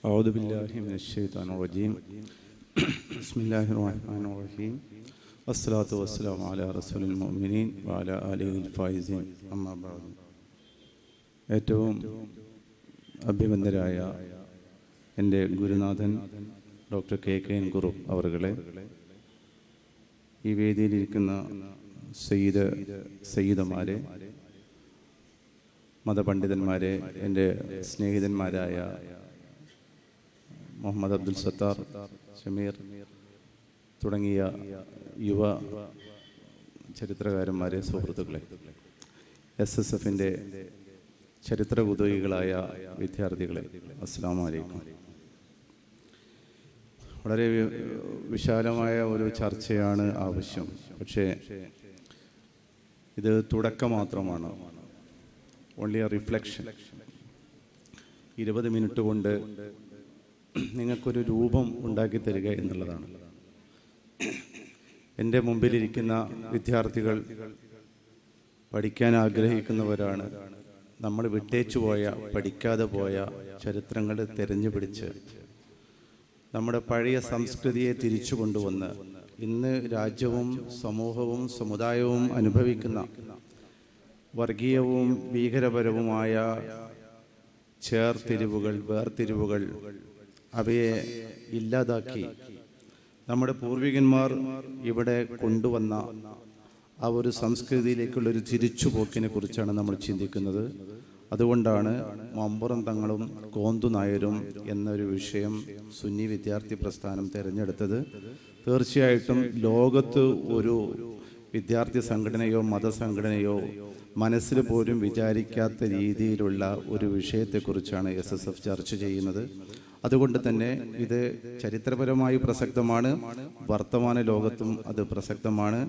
أعوذ بالله من الشيطان الرجيم بسم الله الرحمن الرحيم والصلاة والسلام على رسول المؤمنين وعلى آله الفائزين أما بعد. ഏറ്റവും അഭിവന്ദരായ എൻ്റെ ഗുരുനാഥൻ doctor KKN ഗുരു അവറുകളെ, ഈ വേദിയിലിരിക്കുന്ന സയ്യിദമാരെ, മതപണ്ഡിതന്മാരെ, എൻ്റെ സ്നേഹിതന്മാരായ മുഹമ്മദ് അബ്ദുൽ സത്താർ, ഷമീർ തുടങ്ങിയ യുവ ചരിത്രകാരന്മാരെ, സുഹൃത്തുക്കളെ, SSFൻ്റെ ചരിത്ര കുതുകികളായ വിദ്യാർത്ഥികളെ, അസ്സലാമു അലൈക്കും. വളരെ വിശാലമായ ഒരു ചർച്ചയാണ് ആവശ്യം. പക്ഷേ ഇത് തുടക്കം മാത്രമാണ്, ഓൺലി എ റിഫ്ലക്ഷൻ. 20 മിനിറ്റ് കൊണ്ട് നിങ്ങൾക്കൊരു രൂപം ഉണ്ടാക്കി തരിക എന്നുള്ളതാണ്. എൻ്റെ മുമ്പിലിരിക്കുന്ന വിദ്യാർത്ഥികൾ പഠിക്കാൻ ആഗ്രഹിക്കുന്നവരാണ്. നമ്മൾ വിട്ടേച്ചു പോയ, പഠിക്കാതെ പോയ ചരിത്രങ്ങൾ തിരഞ്ഞു പിടിച്ച് നമ്മുടെ പഴയ സംസ്കൃതിയെ തിരിച്ചു കൊണ്ടുവന്ന് ഇന്ന് രാജ്യവും സമൂഹവും സമുദായവും അനുഭവിക്കുന്ന വർഗീയവും ഭീകരപരവുമായ ചേർതിരിവുകൾ, വേർതിരിവുകൾ, അവയെ ഇല്ലാതാക്കി നമ്മുടെ പൂർവികന്മാർ ഇവിടെ കൊണ്ടുവന്ന ആ ഒരു സംസ്കൃതിയിലേക്കുള്ളൊരു തിരിച്ചുപോക്കിനെ കുറിച്ചാണ് നമ്മൾ ചിന്തിക്കുന്നത്. അതുകൊണ്ടാണ് മമ്പുറം തങ്ങളും കോന്തു നായരും എന്നൊരു വിഷയം സുന്നി വിദ്യാർത്ഥി പ്രസ്ഥാനം തിരഞ്ഞെടുത്തത്. തീർച്ചയായിട്ടും ലോകത്ത് ഒരു വിദ്യാർത്ഥി സംഘടനയോ മതസംഘടനയോ മനസ്സിൽ പോലും വിചാരിക്കാത്ത രീതിയിലുള്ള ഒരു വിഷയത്തെക്കുറിച്ചാണ് SSF ചർച്ച ചെയ്യുന്നത്. അതുകൊണ്ട് തന്നെ ഇത് ചരിത്രപരമായി പ്രസക്തമാണ്, വർത്തമാന ലോകത്തും അത് പ്രസക്തമാണ്.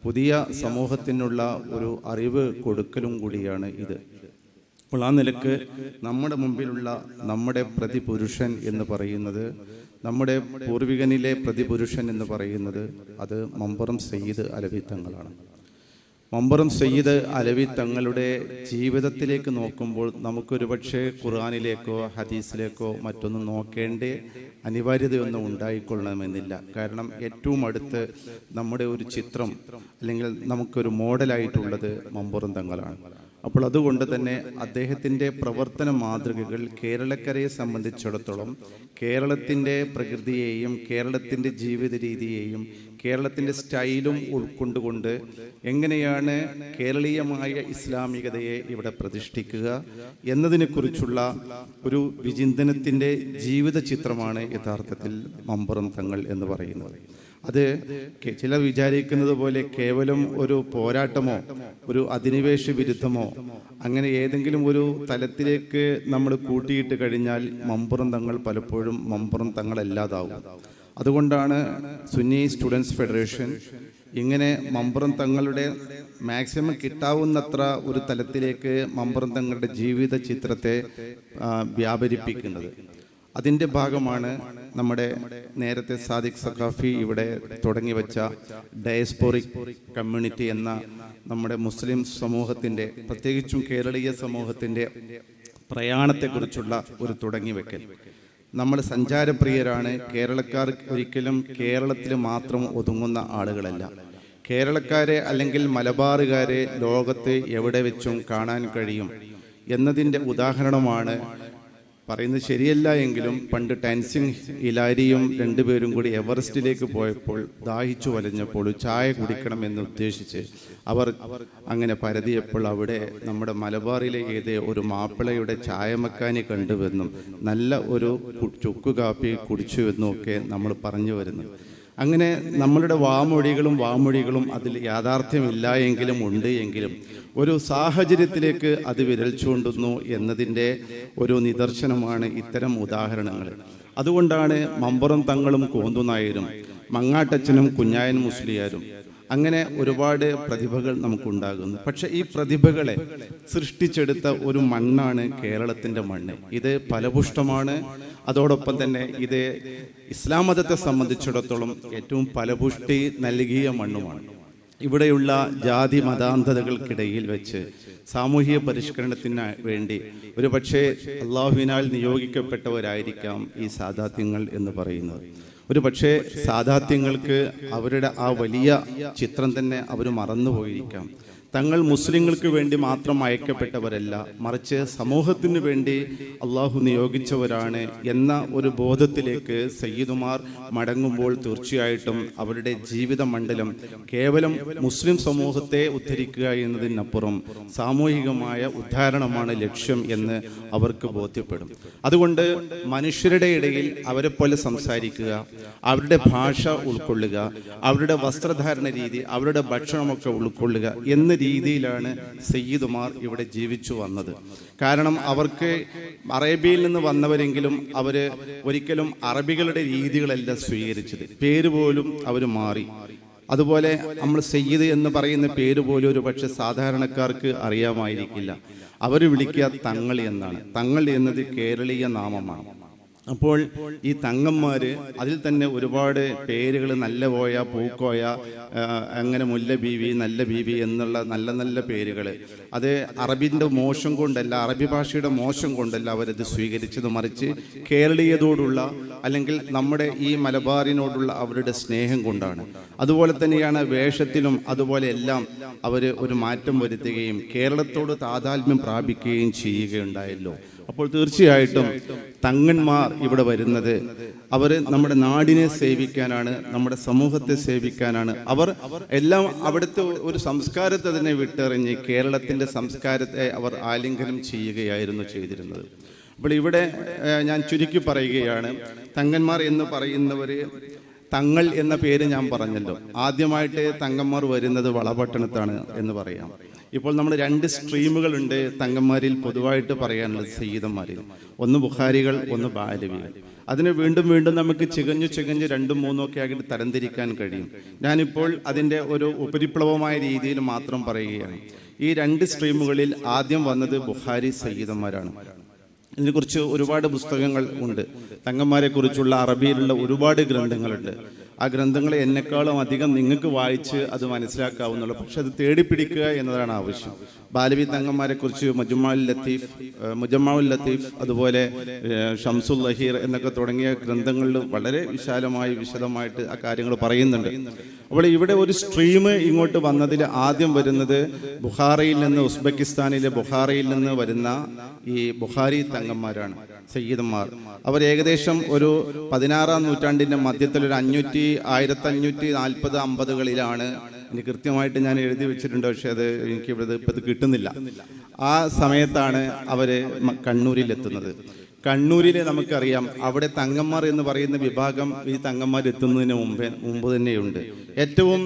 പുതിയ സമൂഹത്തിനുള്ള ഒരു അറിവ് കൊടുക്കലും കൂടിയാണ് ഇത്. അപ്പോൾ ആ നിലക്ക് നമ്മുടെ മുമ്പിലുള്ള നമ്മുടെ പ്രതിപുരുഷൻ എന്ന് പറയുന്നത്, നമ്മുടെ പൂർവികനിലെ പ്രതിപുരുഷൻ എന്ന് പറയുന്നത്, അത് മമ്പുറം സയ്യിദ് അലവി തങ്ങളാണ്. മമ്പുറം സയ്യിദ് അലവി തങ്ങളുടെ ജീവിതത്തിലേക്ക് നോക്കുമ്പോൾ നമുക്കൊരു പക്ഷേ ഖുർആനിലേക്കോ ഹദീസിലേക്കോ മറ്റൊന്നും നോക്കേണ്ട അനിവാര്യതയൊന്നും ഉണ്ടായിക്കൊള്ളണമെന്നില്ല. കാരണം ഏറ്റവും അടുത്ത് നമ്മുടെ ഒരു ചിത്രം അല്ലെങ്കിൽ നമുക്കൊരു മോഡലായിട്ടുള്ളത് മമ്പുറം തങ്ങളാണ്. അപ്പോൾ അതുകൊണ്ട് തന്നെ അദ്ദേഹത്തിൻ്റെ പ്രവർത്തന മാതൃകകൾ കേരളക്കരയെ സംബന്ധിച്ചിടത്തോളം കേരളത്തിൻ്റെ പ്രകൃതിയെയും കേരളത്തിൻ്റെ ജീവിത രീതിയെയും കേരളത്തിൻ്റെ സ്റ്റൈലും ഉൾക്കൊണ്ടുകൊണ്ട് എങ്ങനെയാണ് കേരളീയമായ ഇസ്ലാമികതയെ ഇവിടെ പ്രതിഷ്ഠിക്കുക എന്നതിനെക്കുറിച്ചുള്ള ഒരു വിചിന്തനത്തിൻ്റെ ജീവിത ചിത്രമാണ് യഥാർത്ഥത്തിൽ മമ്പുറം തങ്ങൾ എന്ന് പറയുന്നത്. അത് ചില വിചാരിക്കുന്നത് പോലെ കേവലം ഒരു പോരാട്ടമോ ഒരു അധിനിവേശ വിരുദ്ധമോ അങ്ങനെ ഏതെങ്കിലും ഒരു തലത്തിലേക്ക് നമ്മൾ കൂട്ടിയിട്ട് കഴിഞ്ഞാൽ മമ്പുറം തങ്ങൾ പലപ്പോഴും മമ്പുറം തങ്ങളല്ലാതാവും. അതുകൊണ്ടാണ് സുന്നി സ്റ്റുഡൻസ് ഫെഡറേഷൻ ഇങ്ങനെ മമ്പുറം തങ്ങളുടെ മാക്സിമം കിട്ടാവുന്നത്ര ഒരു തലത്തിലേക്ക് മമ്പുറം തങ്ങളുടെ ജീവിത ചിത്രത്തെ വ്യാപരിപ്പിക്കുന്നത്. അതിൻ്റെ ഭാഗമാണ് നമ്മുടെ നേരത്തെ സാദിഖ് സഖാഫി ഇവിടെ തുടങ്ങി വെച്ച ഡയസ്പോറിക് കമ്മ്യൂണിറ്റി എന്ന നമ്മുടെ മുസ്ലിം സമൂഹത്തിൻ്റെ, പ്രത്യേകിച്ചും കേരളീയ സമൂഹത്തിൻ്റെ പ്രയാണത്തെക്കുറിച്ചുള്ള ഒരു തുടങ്ങിവെക്കൽ. നമ്മൾ സഞ്ചാരപ്രിയരാണ്. കേരളക്കാർ ഒരിക്കലും കേരളത്തിൽ മാത്രം ഒതുങ്ങുന്ന ആളുകളല്ല. കേരളക്കാരെ അല്ലെങ്കിൽ മലബാറുകാരെ ലോകത്ത് എവിടെ വെച്ചും കാണാൻ കഴിയും എന്നതിൻ്റെ ഉദാഹരണമാണ്. പറയുന്നത് ശരിയല്ല എങ്കിലും പണ്ട് ടെൻസിങ് ഹിലാരിയും രണ്ടുപേരും കൂടി എവറസ്റ്റിലേക്ക് പോയപ്പോൾ ദാഹിച്ചു വലഞ്ഞപ്പോൾ ചായ കുടിക്കണമെന്ന് ഉദ്ദേശിച്ച് അവർ അങ്ങനെ പരതിയപ്പോൾ അവിടെ നമ്മുടെ മലബാറിലെ ഏതേ ഒരു മാപ്പിളയുടെ ചായമക്കാനി കണ്ടുവെന്നും നല്ല ഒരു ചുക്ക് കാപ്പി കുടിച്ചുവെന്നും ഒക്കെ നമ്മൾ പറഞ്ഞു വരുന്നു. അങ്ങനെ നമ്മളുടെ വാമൊഴികളും അതിൽ യാഥാർത്ഥ്യമില്ല എങ്കിലും ഉണ്ട് എങ്കിലും ഒരു സാഹചര്യത്തിലേക്ക് അത് വിരൽ ചൂണ്ടുന്നു എന്നതിൻ്റെ ഒരു നിദർശനമാണ് ഇത്തരം ഉദാഹരണങ്ങൾ. അതുകൊണ്ടാണ് മമ്പുറം തങ്ങളും കോന്തുനായരും മങ്ങാട്ടച്ചനും കുഞ്ഞായൻ മുസ്ലിയാരും അങ്ങനെ ഒരുപാട് പ്രതിഭകൾ നമുക്കുണ്ടാകുന്നു. പക്ഷെ ഈ പ്രതിഭകളെ സൃഷ്ടിച്ചെടുത്ത ഒരു മണ്ണാണ് കേരളത്തിൻ്റെ മണ്ണ്. ഇത് ഫലപുഷ്ടമാണ്. അതോടൊപ്പം തന്നെ ഇത് ഇസ്ലാം മതത്തെ സംബന്ധിച്ചിടത്തോളം ഏറ്റവും ഫലപുഷ്ടി നൽകിയ മണ്ണുമാണ്. ഇവിടെയുള്ള ജാതി മതാന്ധതകൾക്കിടയിൽ വെച്ച് സാമൂഹിക പരിഷ്കരണത്തിന് വേണ്ടി ഒരു പക്ഷേ അള്ളാഹുവിനാൽ നിയോഗിക്കപ്പെട്ടവരായിരിക്കാം ഈ സാദാത്യങ്ങൾ എന്ന് പറയുന്നത്. ഒരു പക്ഷേ സാദാത്യങ്ങൾക്ക് അവരുടെ ആ വലിയ ചിത്രം തന്നെ അവർ മറന്നുപോയിരിക്കാം. തങ്ങൾ മുസ്ലിങ്ങൾക്ക് വേണ്ടി മാത്രം അയക്കപ്പെട്ടവരല്ല, മറിച്ച് സമൂഹത്തിന് വേണ്ടി അള്ളാഹു നിയോഗിച്ചവരാണ് എന്ന ഒരു ബോധത്തിലേക്ക് സയ്യിദുമാർ മടങ്ങുമ്പോൾ തീർച്ചയായിട്ടും അവരുടെ ജീവിത മണ്ഡലം കേവലം മുസ്ലിം സമൂഹത്തെ ഉദ്ധരിക്കുക എന്നതിനപ്പുറം സാമൂഹികമായ ഉദ്ധാരണമാണ് ലക്ഷ്യം എന്ന് അവർക്ക് ബോധ്യപ്പെടും. അതുകൊണ്ട് മനുഷ്യരുടെ ഇടയിൽ അവരെ പോലെ സംസാരിക്കുക, അവരുടെ ഭാഷ ഉൾക്കൊള്ളുക, അവരുടെ വസ്ത്രധാരണ രീതി, അവരുടെ ഭക്ഷണമൊക്കെ ഉൾക്കൊള്ളുക എന്ന രീതിയിലാണ് സയ്യിദുമാർ ഇവിടെ ജീവിച്ചു വന്നത്. കാരണം അവർക്ക് അറേബ്യയിൽ നിന്ന് വന്നവരെങ്കിലും അവർ ഒരിക്കലും അറബികളുടെ രീതികളല്ല സ്വീകരിച്ചത്. പേര് പോലും അവർ മാറി. അതുപോലെ നമ്മൾ സയ്യിദ് എന്ന് പറയുന്ന പേര് പോലും ഒരു പക്ഷെ സാധാരണക്കാർക്ക് അറിയാമായിരിക്കില്ല. അവർ വിളിക്കുക തങ്ങൾ എന്നാണ്. തങ്ങൾ എന്നത് കേരളീയ നാമമാണ്. അപ്പോൾ ഈ തങ്ങന്മാർ അതിൽ തന്നെ ഒരുപാട് പേരുകൾ, നല്ല പോയ, പൂക്കോയ, അങ്ങനെ മുല്ല ബീവി, നല്ല ബീവി എന്നുള്ള നല്ല നല്ല പേരുകൾ, അത് അറബിൻ്റെ മോശം കൊണ്ടല്ല, അറബി ഭാഷയുടെ മോശം കൊണ്ടല്ല അവരത് സ്വീകരിച്ചത്, മറിച്ച് കേരളീയതോടുള്ള അല്ലെങ്കിൽ നമ്മുടെ ഈ മലബാറിനോടുള്ള അവരുടെ സ്നേഹം കൊണ്ടാണ്. അതുപോലെ തന്നെയാണ് വേഷത്തിലും അതുപോലെ എല്ലാം അവർ ഒരു മാറ്റം വരുത്തുകയും കേരളത്തോട് താതാത്മ്യം പ്രാപിക്കുകയും ചെയ്യുകയുണ്ടായല്ലോ. അപ്പോൾ തീർച്ചയായിട്ടും തങ്ങന്മാർ ഇവിടെ വരുന്നത് അവർ നമ്മുടെ നാടിനെ സേവിക്കാനാണ്, നമ്മുടെ സമൂഹത്തെ സേവിക്കാനാണ്. അവർ എല്ലാം അവിടുത്തെ ഒരു സംസ്കാരത്തെ തന്നെ വിട്ടെറിഞ്ഞ് കേരളത്തിൻ്റെ സംസ്കാരത്തെ അവർ ആലിംഗനം ചെയ്യുകയായിരുന്നു ചെയ്തിരുന്നത്. അപ്പോൾ ഇവിടെ ഞാൻ ചുരുക്കി പറയുകയാണ്, തങ്ങന്മാർ എന്ന് പറയുന്നവർ, തങ്ങൾ എന്ന പേര് ഞാൻ പറഞ്ഞല്ലോ, ആദ്യമായിട്ട് തങ്ങന്മാർ വരുന്നത് വളപട്ടണത്താണ് എന്ന് പറയാം. ഇപ്പോൾ നമ്മൾ 2 സ്ട്രീമുകളുണ്ട് തങ്ങന്മാരിൽ പൊതുവായിട്ട് പറയാനുള്ളത് സയ്യിദന്മാരിൽ. ഒന്ന് ബുഖാരികൾ, ഒന്ന് ബാലവികൾ. അതിന് വീണ്ടും വീണ്ടും നമുക്ക് ചികഞ്ഞു 2ഉം 3ഉം ഒക്കെ ആയിട്ട് തരംതിരിക്കാൻ കഴിയും. ഞാനിപ്പോൾ അതിൻ്റെ ഒരു ഉപരിപ്ലവമായ രീതിയിൽ മാത്രം പറയുകയാണ്. ഈ 2 സ്ട്രീമുകളിൽ ആദ്യം വന്നത് ബുഖാരി സയ്യിദന്മാരാണ്. ഇതിനെക്കുറിച്ച് ഒരുപാട് പുസ്തകങ്ങൾ ഉണ്ട്. തങ്ങന്മാരെ കുറിച്ചുള്ള അറബിയിലുള്ള ഒരുപാട് ഗ്രന്ഥങ്ങളുണ്ട്. ആ ഗ്രന്ഥങ്ങളെ എന്നെക്കാളും അധികം നിങ്ങൾക്ക് വായിച്ച് അത് മനസ്സിലാക്കാവുന്നുള്ളൂ. പക്ഷെ അത് തേടിപ്പിടിക്കുക എന്നതാണ് ആവശ്യം. ബാലവി തങ്ങന്മാരെ കുറിച്ച് മുജമ്മാഉൽ ലത്തീഫ്, അതുപോലെ ഷംസുൽ ലഹീർ എന്നൊക്കെ തുടങ്ങിയ ഗ്രന്ഥങ്ങളിൽ വളരെ വിശദമായിട്ട് ആ കാര്യങ്ങൾ പറയുന്നുണ്ട്. അപ്പോൾ ഇവിടെ ഒരു സ്ട്രീം ഇങ്ങോട്ട് വന്നതിൽ ആദ്യം വരുന്നത് ബുഖാറയിൽ നിന്ന്, ഉസ്ബെക്കിസ്ഥാനിലെ ബുഖാറയിൽ നിന്ന് വരുന്ന ഈ ബുഖാരി തങ്ങന്മാരാണ്, സയ്യിദന്മാർ. അവർ ഏകദേശം ഒരു 16-ാം നൂറ്റാണ്ടിൻ്റെ മധ്യത്തിൽ ഒരു 1540-50കളിലാണ്. എനിക്ക് കൃത്യമായിട്ട് ഞാൻ എഴുതി വെച്ചിട്ടുണ്ട്, പക്ഷെ അത് എനിക്ക് ഇവിടെ ഇപ്പം കിട്ടുന്നില്ല. ആ സമയത്താണ് അവർ കണ്ണൂരിലെത്തുന്നത്. കണ്ണൂരിൽ നമുക്കറിയാം അവിടെ തങ്ങന്മാർ എന്ന് പറയുന്ന വിഭാഗം ഈ തങ്ങന്മാർ എത്തുന്നതിന് മുമ്പ് തന്നെയുണ്ട്. ഏറ്റവും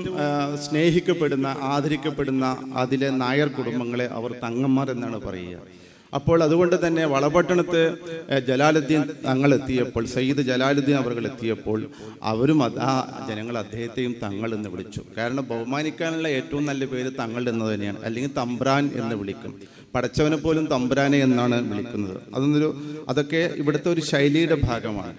സ്നേഹിക്കപ്പെടുന്ന, ആദരിക്കപ്പെടുന്ന അതിലെ നായർ കുടുംബങ്ങളെ അവർ തങ്ങന്മാർ എന്നാണ് പറയുക. അപ്പോൾ അതുകൊണ്ട് തന്നെ വളപട്ടണത്ത് ജലാലുദ്ദീൻ തങ്ങൾ എത്തിയപ്പോൾ, സയ്യിദ് ജലാലുദ്ദീൻ അവർ എത്തിയപ്പോൾ അവരും ആ ജനങ്ങൾ അദ്ദേഹത്തെയും തങ്ങൾ എന്ന് വിളിച്ചു. കാരണം ബഹുമാനിക്കാനുള്ള ഏറ്റവും നല്ല പേര് തങ്ങൾ എന്ന് തന്നെയാണ്. അല്ലെങ്കിൽ തമ്പ്രാൻ എന്ന് വിളിക്കും. പടച്ചവനെ പോലും തമ്പ്രാനെ എന്നാണ് വിളിക്കുന്നത്. അതൊക്കെ ഇവിടുത്തെ ഒരു ശൈലിയുടെ ഭാഗമാണ്.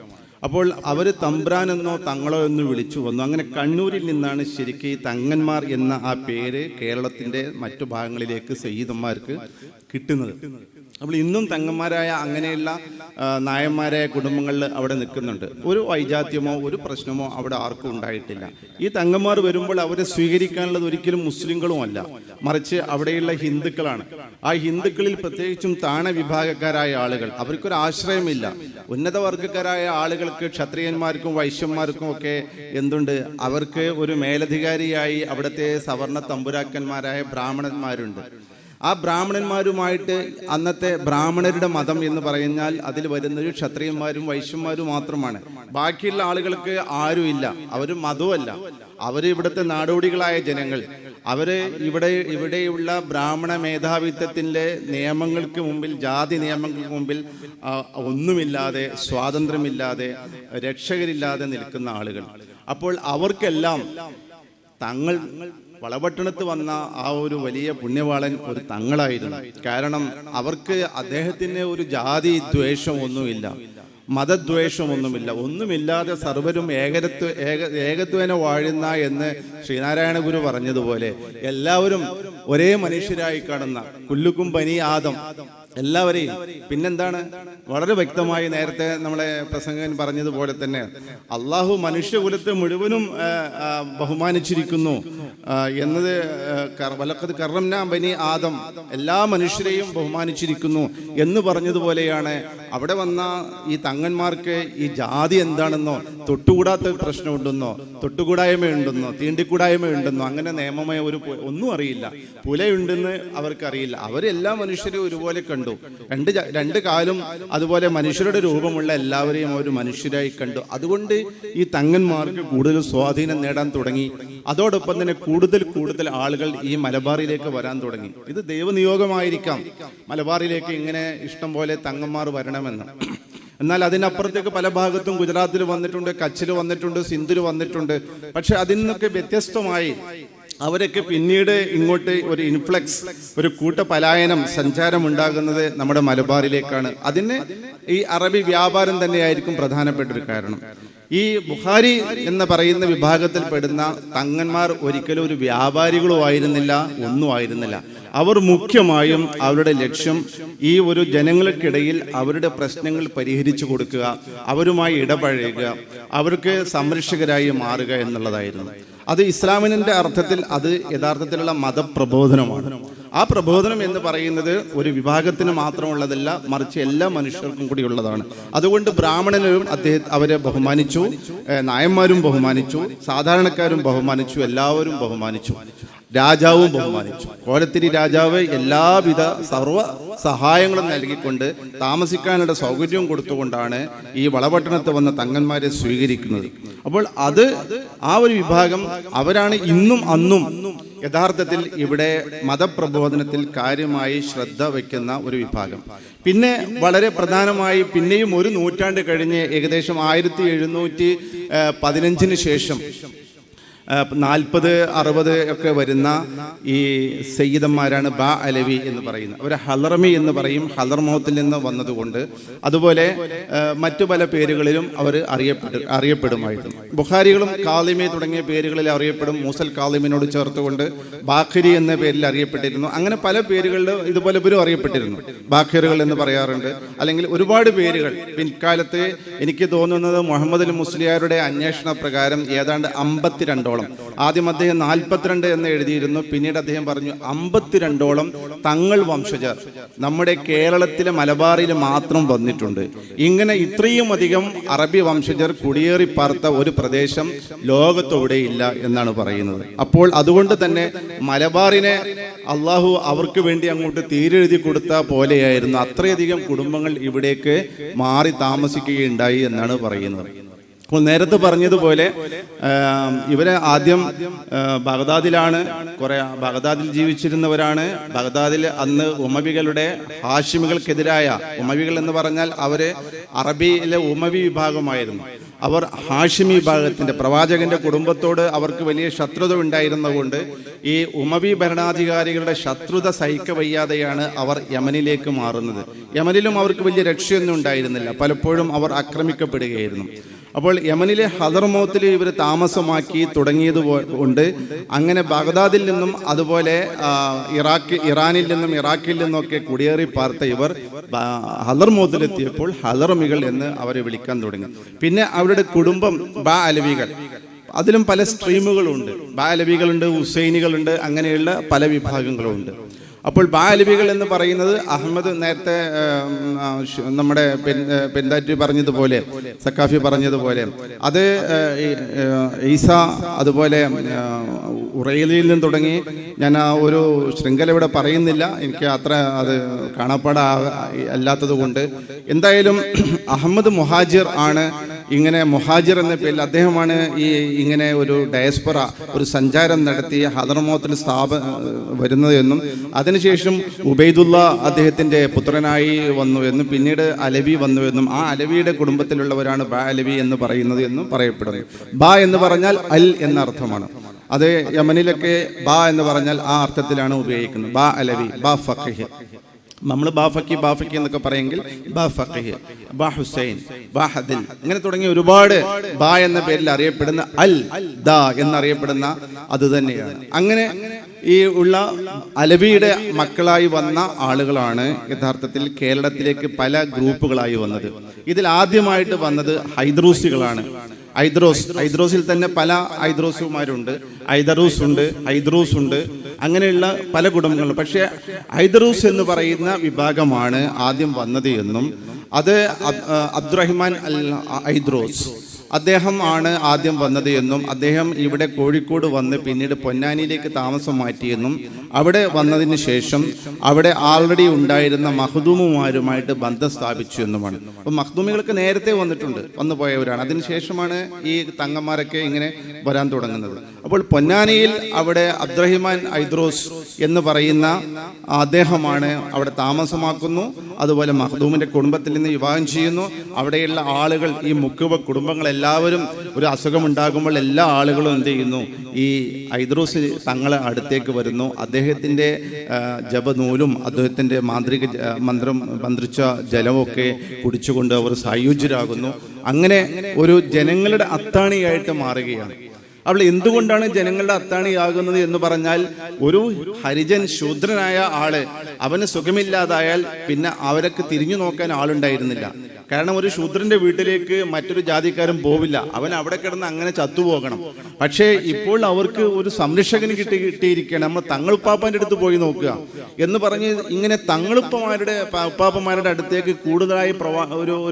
അപ്പോൾ അവർ തമ്പ്രാൻ എന്നോ തങ്ങളോ എന്ന് വിളിച്ചു വന്നു. അങ്ങനെ കണ്ണൂരിൽ നിന്നാണ് ശരിക്കും ഈ തങ്ങന്മാർ എന്ന ആ പേര് കേരളത്തിൻ്റെ മറ്റു ഭാഗങ്ങളിലേക്ക് സയ്യിദന്മാർക്ക് കിട്ടുന്നത്. അപ്പോൾ ഇന്നും തങ്ങന്മാരായ അങ്ങനെയുള്ള നായന്മാരായ കുടുംബങ്ങളിൽ അവിടെ നിൽക്കുന്നുണ്ട്. ഒരു വൈജാത്യമോ ഒരു പ്രശ്നമോ അവിടെ ആർക്കും ഉണ്ടായിട്ടില്ല. ഈ തങ്ങന്മാർ വരുമ്പോൾ അവരെ സ്വീകരിക്കാനുള്ളത് ഒരിക്കലും മുസ്ലിങ്ങളും അല്ല, മറിച്ച് അവിടെയുള്ള ഹിന്ദുക്കളാണ്. ആ ഹിന്ദുക്കളിൽ പ്രത്യേകിച്ചും താണ വിഭാഗക്കാരായ ആളുകൾ, അവർക്കൊരു ആശ്രയമില്ല. ഉന്നത വർഗക്കാരായ ആളുകൾക്ക്, ക്ഷത്രിയന്മാർക്കും വൈശ്യന്മാർക്കും ഒക്കെ എന്തുണ്ട്, അവർക്ക് ഒരു മേലധികാരിയായി അവിടുത്തെ സവർണ തമ്പുരാക്കന്മാരായ ബ്രാഹ്മണന്മാരുണ്ട്. ആ ബ്രാഹ്മണന്മാരുമായിട്ട് അന്നത്തെ ബ്രാഹ്മണരുടെ മതം എന്ന് പറഞ്ഞാൽ അതിൽ വരുന്നത് ക്ഷത്രിയന്മാരും വൈശ്യന്മാരും മാത്രമാണ്. ബാക്കിയുള്ള ആളുകൾക്ക് ആരുമില്ല. അവർ മതമല്ല, അവർ ഇവിടുത്തെ നാടോടികളായ ജനങ്ങൾ. അവര് ഇവിടെയുള്ള ബ്രാഹ്മണ മേധാവിത്വത്തിൻ്റെ നിയമങ്ങൾക്ക് മുമ്പിൽ, ജാതി നിയമങ്ങൾക്ക് മുമ്പിൽ ഒന്നുമില്ലാതെ, സ്വാതന്ത്ര്യമില്ലാതെ, രക്ഷകരില്ലാതെ നിൽക്കുന്ന ആളുകൾ. അപ്പോൾ അവർക്കെല്ലാം തങ്ങൾ വളപട്ടണത്ത് വന്ന ആ ഒരു വലിയ പുണ്യവാളൻ ഒരു തങ്ങളായിരുന്നു. കാരണം അവർക്ക് അദ്ദേഹത്തിന് ഒരു ജാതി ദ്വേഷം ഒന്നുമില്ല. മതദ്വേഷമൊന്നുമില്ല, ഒന്നുമില്ലാതെ സർവരും ഏകത്വേന വാഴുന്ന എന്ന് ശ്രീനാരായണ ഗുരു പറഞ്ഞതുപോലെ എല്ലാവരും ഒരേ മനുഷ്യരായി കാണുന്ന കുല്ലുക്കും ബനി ആദം എല്ലാവരെയും. പിന്നെന്താണ്, വളരെ വ്യക്തമായി നേരത്തെ നമ്മളെ പ്രസംഗകൻ പറഞ്ഞതുപോലെ തന്നെ അള്ളാഹു മനുഷ്യകുലത്തെ മുഴുവനും ബഹുമാനിച്ചിരിക്കുന്നു എന്നത് വലഖദ് കറംനാ ബനി ആദം, എല്ലാ മനുഷ്യരെയും ബഹുമാനിച്ചിരിക്കുന്നു എന്ന് പറഞ്ഞതുപോലെയാണ് അവിടെ വന്ന ഈ തങ്ങന്മാർക്ക് ഈ ജാതി എന്താണെന്നോ തൊട്ടുകൂടാത്ത പ്രശ്നമുണ്ടെന്നോ തൊട്ടുകൂടായ്മയുണ്ടെന്നോ തീണ്ടിക്കൂടായ്മയുണ്ടെന്നോ അങ്ങനെ നിയമമായ ഒന്നും അറിയില്ല, പുലയുണ്ടെന്ന് അവർക്കറിയില്ല. അവരെല്ലാ മനുഷ്യരും ഒരുപോലെ കണ്ടു. രണ്ട് കാലും അതുപോലെ മനുഷ്യരുടെ രൂപമുള്ള എല്ലാവരെയും അവർ മനുഷ്യരായി കണ്ടു. അതുകൊണ്ട് ഈ തങ്ങന്മാർക്ക് കൂടുതൽ സ്വാധീനം നേടാൻ തുടങ്ങി. അതോടൊപ്പം തന്നെ കൂടുതൽ ആളുകൾ ഈ മലബാറിലേക്ക് വരാൻ തുടങ്ങി. ഇത് ദൈവനിയോഗമായിരിക്കാം മലബാറിലേക്ക് ഇങ്ങനെ ഇഷ്ടം പോലെ തങ്ങന്മാർ വരണമെന്ന്. എന്നാൽ അതിനപ്പുറത്തേക്ക് പല ഭാഗത്തും ഗുജറാത്തിൽ വന്നിട്ടുണ്ട്, കച്ചിൽ വന്നിട്ടുണ്ട്, സിന്ധുവിൽ വന്നിട്ടുണ്ട്. പക്ഷെ അതിൽ നിന്നൊക്കെ വ്യത്യസ്തമായി അവരൊക്കെ പിന്നീട് ഇങ്ങോട്ട് ഒരു ഇൻഫ്ലക്സ്, ഒരു കൂട്ടപലായനം, സഞ്ചാരം ഉണ്ടാകുന്നത് നമ്മുടെ മലബാറിലേക്കാണ്. അതിന് ഈ അറബി വ്യാപാരം തന്നെയായിരിക്കും പ്രധാനപ്പെട്ട ഒരു കാരണം. ഈ ബുഖാരി എന്ന് പറയുന്ന വിഭാഗത്തിൽ പെടുന്ന തങ്ങന്മാർ ഒരിക്കലും ഒരു വ്യാപാരികളോ ആയിരുന്നില്ല, ഒന്നും ആയിരുന്നില്ല. അവർ മുഖ്യമായും അവരുടെ ലക്ഷ്യം ഈ ഒരു ജനങ്ങൾക്കിടയിൽ അവരുടെ പ്രശ്നങ്ങൾ പരിഹരിച്ചു കൊടുക്കുക, അവരുമായി ഇടപഴകുക, അവർക്ക് സംരക്ഷകരായി മാറുക എന്നുള്ളതായിരുന്നു. അത് ഇസ്ലാമിന്റെ അർത്ഥത്തിൽ അത് യഥാർത്ഥത്തിലുള്ള മതപ്രബോധനമാണ്. ആ പ്രബോധനം എന്ന് പറയുന്നത് ഒരു വിഭാഗത്തിന് മാത്രമുള്ളതല്ല, മറിച്ച് എല്ലാ മനുഷ്യർക്കും കൂടി ഉള്ളതാണ്. അതുകൊണ്ട് ബ്രാഹ്മണനും അവരെ ബഹുമാനിച്ചു, നായന്മാരും ബഹുമാനിച്ചു, സാധാരണക്കാരും ബഹുമാനിച്ചു, എല്ലാവരും ബഹുമാനിച്ചു, രാജാവും ബഹുമാനിച്ചു. കോലത്തിരി രാജാവ് എല്ലാവിധ സർവ്വ സഹായങ്ങളും നൽകിക്കൊണ്ട് താമസിക്കാനുള്ള സൗകര്യവും കൊടുത്തുകൊണ്ടാണ് ഈ വളപട്ടണത്ത് വന്ന തങ്ങന്മാരെ സ്വീകരിക്കുന്നത്. അപ്പോൾ അത് ആ ഒരു വിഭാഗം അവരാണ് ഇന്നും അന്നും യഥാർത്ഥത്തിൽ ഇവിടെ മതപ്രബോധനത്തിൽ കാര്യമായി ശ്രദ്ധ വയ്ക്കുന്ന ഒരു വിഭാഗം. പിന്നെ വളരെ പ്രധാനമായി പിന്നെയും ഒരു നൂറ്റാണ്ട് കഴിഞ്ഞ് ഏകദേശം 1715 ശേഷം 40-60 ഒക്കെ വരുന്ന ഈ സയ്യിദന്മാരാണ് ബാ അലവി എന്ന് പറയുന്നത്. അവർ ഹലറമി എന്ന് പറയും, ഹലർമൗത്തിൽ നിന്ന് വന്നതുകൊണ്ട്. അതുപോലെ മറ്റു പല പേരുകളിലും അവർ അറിയപ്പെടുമായിരുന്നു. ബുഖാരികളും കാളിമി തുടങ്ങിയ പേരുകളിൽ അറിയപ്പെടും. മൂസൽ കാളിമിനോട് ചേർത്തുകൊണ്ട് ബാഖിരി എന്ന പേരിൽ അറിയപ്പെട്ടിരുന്നു. അങ്ങനെ പല പേരുകളിൽ ഇതുപോലെ ഇവരും അറിയപ്പെട്ടിരുന്നു. ബാഖിറുകൾ എന്ന് പറയാറുണ്ട്, അല്ലെങ്കിൽ ഒരുപാട് പേരുകൾ. പിൻകാലത്ത് എനിക്ക് തോന്നുന്നത് മുഹമ്മദ് അൽ മുസ്ലിയാരുടെ അന്വേഷണ പ്രകാരം ഏതാണ്ട് 52ഓളം, ആദ്യം അദ്ദേഹം 42 എന്ന് എഴുതിയിരുന്നു, പിന്നീട് അദ്ദേഹം പറഞ്ഞു 52ഓളം തങ്ങൾ വംശജർ നമ്മുടെ കേരളത്തിലെ മലബാറിൽ മാത്രം വന്നിട്ടുണ്ട്. ഇങ്ങനെ ഇത്രയും അധികം അറബി വംശജർ കുടിയേറി പാർത്ത ഒരു പ്രദേശം ലോകത്തെവിടെയില്ല എന്നാണ് പറയുന്നത്. അപ്പോൾ അതുകൊണ്ട് തന്നെ മലബാറിനെ അള്ളാഹു അവർക്ക് വേണ്ടി അങ്ങോട്ട് തീരെഴുതി കൊടുത്ത പോലെയായിരുന്നു. അത്രയധികം കുടുംബങ്ങൾ ഇവിടേക്ക് മാറി താമസിക്കുകയുണ്ടായി എന്നാണ് പറയുന്നത്. അപ്പോൾ നേരത്തെ പറഞ്ഞതുപോലെ ഇവരെ ആദ്യം ബഗ്ദാദിലാണ്, ബഗ്ദാദിൽ ജീവിച്ചിരുന്നവരാണ്. ബഗ്ദാദിൽ അന്ന് ഉമവികളുടെ ഹാഷിമികൾക്കെതിരായ, ഉമവികൾ എന്ന് പറഞ്ഞാൽ അവര് അറബിയിലെ ഉമവി വിഭാഗമായിരുന്നു. അവർ ഹാഷിമി വിഭാഗത്തിന്റെ പ്രവാചകന്റെ കുടുംബത്തോട് അവർക്ക് വലിയ ശത്രുത ഉണ്ടായിരുന്നതുകൊണ്ട് ഈ ഉമവി ഭരണാധികാരികളുടെ ശത്രുത സഹിക്കവയ്യാതെയാണ് അവർ യമനിലേക്ക് മാറുന്നത്. യമനിലും അവർക്ക് വലിയ രക്ഷയൊന്നും ഉണ്ടായിരുന്നില്ല, പലപ്പോഴും അവർ ആക്രമിക്കപ്പെടുകയായിരുന്നു. അപ്പോൾ യമനിലെ ഹദർമൗത്തിൽ ഇവർ താമസമാക്കി തുടങ്ങിയത് കൊണ്ട് അങ്ങനെ ബഗ്ദാദിൽ നിന്നും അതുപോലെ ഇറാനിൽ നിന്നും ഇറാഖിൽ നിന്നൊക്കെ കുടിയേറി പാർത്ത ഇവർ ഹദർമൗത്തിലെത്തിയപ്പോൾ ഹദർമികൾ എന്ന് അവരെ വിളിക്കാൻ തുടങ്ങി. പിന്നെ അവരുടെ കുടുംബം ബാ അലവികൾ, അതിലും പല സ്ട്രീമുകളുണ്ട്. ബാ അലവികളുണ്ട്, ഹുസൈനികളുണ്ട്, അങ്ങനെയുള്ള പല വിഭാഗങ്ങളുണ്ട്. അപ്പോൾ ബാലവികൾ എന്ന് പറയുന്നത് അഹമ്മദ് നേരത്തെ നമ്മുടെ പെൻഡാറ്റി പറഞ്ഞതുപോലെ, സക്കാഫി പറഞ്ഞതുപോലെ, അത് ഈസ അതുപോലെ ഉറയിലിൽ നിന്ന് തുടങ്ങി ഞാൻ ആ ഒരു ശൃംഖല ഇവിടെ പറയുന്നില്ല, എനിക്ക് അത്ര അത് കാണാപ്പാട അല്ലാത്തത് കൊണ്ട്. എന്തായാലും അഹമ്മദ് മുഹാജിർ ആണ് ഇങ്ങനെ മുഹാജിർ എന്ന പേരിൽ അദ്ദേഹമാണ് ഇങ്ങനെ ഒരു ഡയസ്പൊറ, ഒരു സഞ്ചാരം നടത്തി ഹദർമൗത്തിൽ വരുന്നത് എന്നും അതിനുശേഷം ഉബൈദുള്ള അദ്ദേഹത്തിന്റെ പുത്രനായി വന്നു എന്നും പിന്നീട് അലവി വന്നു എന്നും ആ അലവിയുടെ കുടുംബത്തിലുള്ളവരാണ് ബാ അലവി എന്ന് പറയുന്നത് എന്നും പറയപ്പെടുന്നു. ബാ എന്ന് പറഞ്ഞാൽ അൽ എന്ന അർത്ഥമാണ്. അത് യമനിലൊക്കെ ബാ എന്ന് പറഞ്ഞാൽ ആ അർത്ഥത്തിലാണ് ഉപയോഗിക്കുന്നത്. ബാ അലവി, ബാ ഫഖീഹ്. നമ്മൾ ബാഫക്കി എന്നൊക്കെ പറയുമെങ്കിൽ ബാ ഫഖീഹ്, ബാ ഹുസൈൻ, ബാ ഹദിൽ, ഇങ്ങനെ തുടങ്ങിയ ഒരുപാട് ബാ എന്ന പേരിൽ അറിയപ്പെടുന്ന അൽ ദ എന്നറിയപ്പെടുന്ന അത് തന്നെയാണ്. അങ്ങനെ ഈ ഉള്ള അലവിയുടെ മക്കളായി വന്ന ആളുകളാണ് യഥാർത്ഥത്തിൽ കേരളത്തിലേക്ക് പല ഗ്രൂപ്പുകളായി വന്നത്. ഇതിൽ ആദ്യമായിട്ട് വന്നത് ഹൈദ്രൂസികളാണ്. ഐദ്രോസിൽ തന്നെ പല ഐദ്രോസുമാരുണ്ട്. ഐദ്രൂസ് ഉണ്ട്, അങ്ങനെയുള്ള പല കുടുംബങ്ങളും. പക്ഷേ ഐദ്രൂസ് എന്ന് പറയുന്ന വിഭാഗമാണ് ആദ്യം വന്നത് എന്നും അത് അബ്ദുറഹിമാൻ അൽ ഐദ്രോസ് അദ്ദേഹം ആണ് ആദ്യം വന്നത് എന്നും അദ്ദേഹം ഇവിടെ കോഴിക്കോട് വന്ന് പിന്നീട് പൊന്നാനിയിലേക്ക് താമസം മാറ്റിയെന്നും അവിടെ വന്നതിന് ശേഷം അവിടെ ആൾറെഡി ഉണ്ടായിരുന്ന മഖ്ദൂമുമാരുമായിട്ട് ബന്ധം സ്ഥാപിച്ചു എന്നുമാണ്. അപ്പോൾ മഖ്ദൂമികൾക്ക് നേരത്തെ വന്നു പോയവരാണ്. അതിനുശേഷമാണ് ഈ തങ്ങന്മാരൊക്കെ ഇങ്ങനെ വരാൻ തുടങ്ങുന്നത്. അപ്പോൾ പൊന്നാനിയിൽ അവിടെ അബ്ദുറഹിമാൻ ഐദ്രോസ് എന്ന് പറയുന്ന അദ്ദേഹമാണ് അവിടെ താമസമാക്കുന്നു. അതുപോലെ മഖ്ദൂമിന്റെ കുടുംബത്തിൽ നിന്ന് വിവാഹം ചെയ്യുന്നു. അവിടെയുള്ള ആളുകൾ, ഈ മുക്കുവ കുടുംബങ്ങളെല്ലാവരും ഒരു അസുഖം ഉണ്ടാകുമ്പോൾ എല്ലാ ആളുകളും എന്ത് ചെയ്യുന്നു, ഈ ഐദ്രോസ് തങ്ങളെ അടുത്തേക്ക് വരുന്നു. അദ്ദേഹത്തിൻ്റെ ജപനൂലും അദ്ദേഹത്തിൻ്റെ മന്ത്രിച്ച ജലമൊക്കെ കുടിച്ചുകൊണ്ട് അവർ സായുജ്യരാകുന്നു. അങ്ങനെ ഒരു ജനങ്ങളുടെ അത്താണിയായിട്ട് മാറുകയാണ്. അവൾ എന്തുകൊണ്ടാണ് ജനങ്ങളുടെ അത്താണിയാകുന്നത് എന്ന് പറഞ്ഞാൽ, ഒരു ഹരിജൻ ശൂദ്രനായ ആള് അവന് സുഖമില്ലാതായാൽ പിന്നെ അവരൊക്കെ തിരിഞ്ഞു നോക്കാൻ ആളുണ്ടായിരുന്നില്ല. കാരണം ഒരു ശൂദ്രന്റെ വീട്ടിലേക്ക് മറ്റൊരു ജാതിക്കാരൻ പോവില്ല, അവൻ അവിടെ കിടന്ന് അങ്ങനെ ചത്തുപോകണം. പക്ഷേ ഇപ്പോൾ അവർക്ക് ഒരു സംരക്ഷകന് കിട്ടിയിരിക്കുകയാണ്. നമ്മൾ തങ്ങളുപ്പാപ്പൻ്റെ അടുത്ത് പോയി നോക്കുക എന്ന് പറഞ്ഞ് ഇങ്ങനെ ഉപ്പാപ്പന്മാരുടെ അടുത്തേക്ക് കൂടുതലായി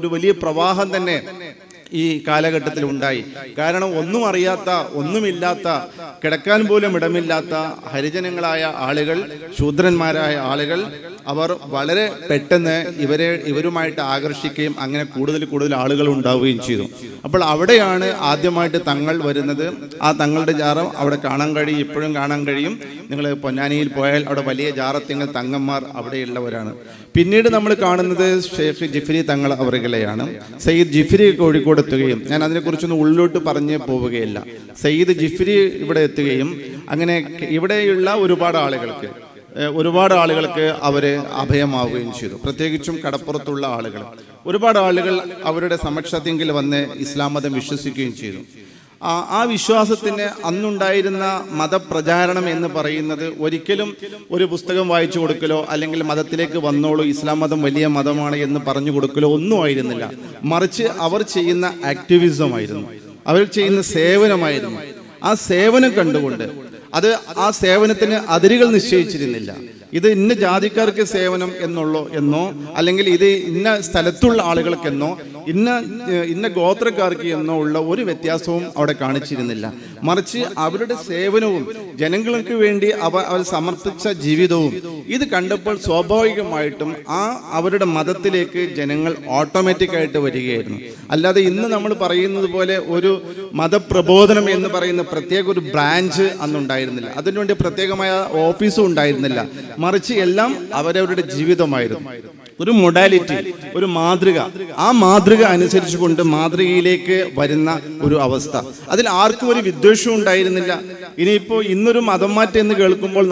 ഒരു വലിയ പ്രവാഹം തന്നെ ഈ കാലഘട്ടത്തിൽ ഉണ്ടായി. കാരണം ഒന്നും അറിയാത്ത, ഒന്നുമില്ലാത്ത, കിടക്കാൻ പോലും ഇടമില്ലാത്ത ഹരിജനങ്ങളായ ആളുകൾ, ശൂദ്രന്മാരായ ആളുകൾ, അവർ വളരെ പെട്ടെന്ന് ഇവരുമായിട്ട് ആകർഷിക്കുകയും അങ്ങനെ കൂടുതൽ ആളുകൾ ഉണ്ടാവുകയും ചെയ്തു. അപ്പോൾ അവിടെയാണ് ആദ്യമായിട്ട് തങ്ങൾ വരുന്നത്. ആ തങ്ങളുടെ ജാറം അവിടെ കാണാൻ കഴിയും, ഇപ്പോഴും കാണാൻ കഴിയും. നിങ്ങൾ പൊന്നാനിയിൽ പോയാൽ അവിടെ വലിയ ജാറത്തിങ്ങൾ തങ്ങന്മാർ അവിടെയുള്ളവരാണ്. പിന്നീട് നമ്മൾ കാണുന്നത് ഷെയ്ഖ് ജിഫ്രി തങ്ങൾ അവരുകളെയാണ്. സയ്യിദ് ജിഫ്രി കോഴിക്കോട് എത്തുകയും, ഞാൻ അതിനെക്കുറിച്ചൊന്നും ഉള്ളിലോട്ട് പറഞ്ഞു പോവുകയില്ല. സയ്യിദ് ജിഫ്രി ഇവിടെ എത്തുകയും അങ്ങനെ ഇവിടെയുള്ള ഒരുപാട് ആളുകൾക്ക് അവര് അഭയമാവുകയും ചെയ്തു. പ്രത്യേകിച്ചും കടപ്പുറത്തുള്ള ആളുകൾ, ഒരുപാട് ആളുകൾ അവരുടെ സമക്ഷത്തിൽ വന്ന് ഇസ്ലാം മതം വിശ്വസിക്കുകയും ചെയ്തു. ആ വിശ്വാസത്തിന് അന്നുണ്ടായിരുന്ന മതപ്രചാരണം എന്ന് പറയുന്നത് ഒരിക്കലും ഒരു പുസ്തകം വായിച്ചു കൊടുക്കലോ അല്ലെങ്കിൽ മതത്തിലേക്ക് വന്നോളൂ, ഇസ്ലാം മതം വലിയ മതമാണ് എന്ന് പറഞ്ഞു കൊടുക്കലോ ഒന്നും ആയിരുന്നില്ല. മറിച്ച് അവർ ചെയ്യുന്ന ആക്ടിവിസം ആയിരുന്നു, അവർ ചെയ്യുന്ന സേവനമായിരുന്നു. ആ സേവനം കണ്ടുകൊണ്ട് ആ സേവനത്തിന് അതിരുകൾ നിശ്ചയിച്ചിരുന്നില്ല. ഇത് ഇന്ന ജാതിക്കാർക്ക് സേവനം എന്നോ അല്ലെങ്കിൽ ഇത് ഇന്ന സ്ഥലത്തുള്ള ആളുകൾക്കെന്നോ ഇന്ന ഗോത്രക്കാർക്ക് എന്നോ ഉള്ള ഒരു വ്യത്യാസവും അവിടെ കാണിച്ചിരുന്നില്ല. മറിച്ച് അവരുടെ സേവനവും ജനങ്ങൾക്ക് വേണ്ടി അവർ സമർപ്പിച്ച ജീവിതവും ഇത് കണ്ടപ്പോൾ സ്വാഭാവികമായിട്ടും അവരുടെ മതത്തിലേക്ക് ജനങ്ങൾ ഓട്ടോമാറ്റിക്കായിട്ട് വരികയായിരുന്നു. അല്ലാതെ ഇന്ന് നമ്മൾ പറയുന്നത് പോലെ ഒരു മതപ്രബോധനം എന്ന് പറയുന്ന പ്രത്യേക ഒരു ബ്രാഞ്ച് അന്നുണ്ടായിരുന്നില്ല. അതിനുവേണ്ടി പ്രത്യേകമായ ഓഫീസും ഉണ്ടായിരുന്നില്ല. മറിച്ച് എല്ലാം അവരവരുടെ ജീവിതമായിരുന്നു. ഒരു മൊഡാലിറ്റി, ഒരു മാതൃക, ആ മാതൃക അനുസരിച്ചുകൊണ്ട് മാതൃകയിലേക്ക് വരുന്ന ഒരു അവസ്ഥ. അതിൽ ആർക്കും ഒരു വിദ്വേഷവും ഉണ്ടായിരുന്നില്ല. ഇനിയിപ്പോൾ ഇന്നൊരു മതം മാറ്റം എന്ന് കേൾക്കുമ്പോൾ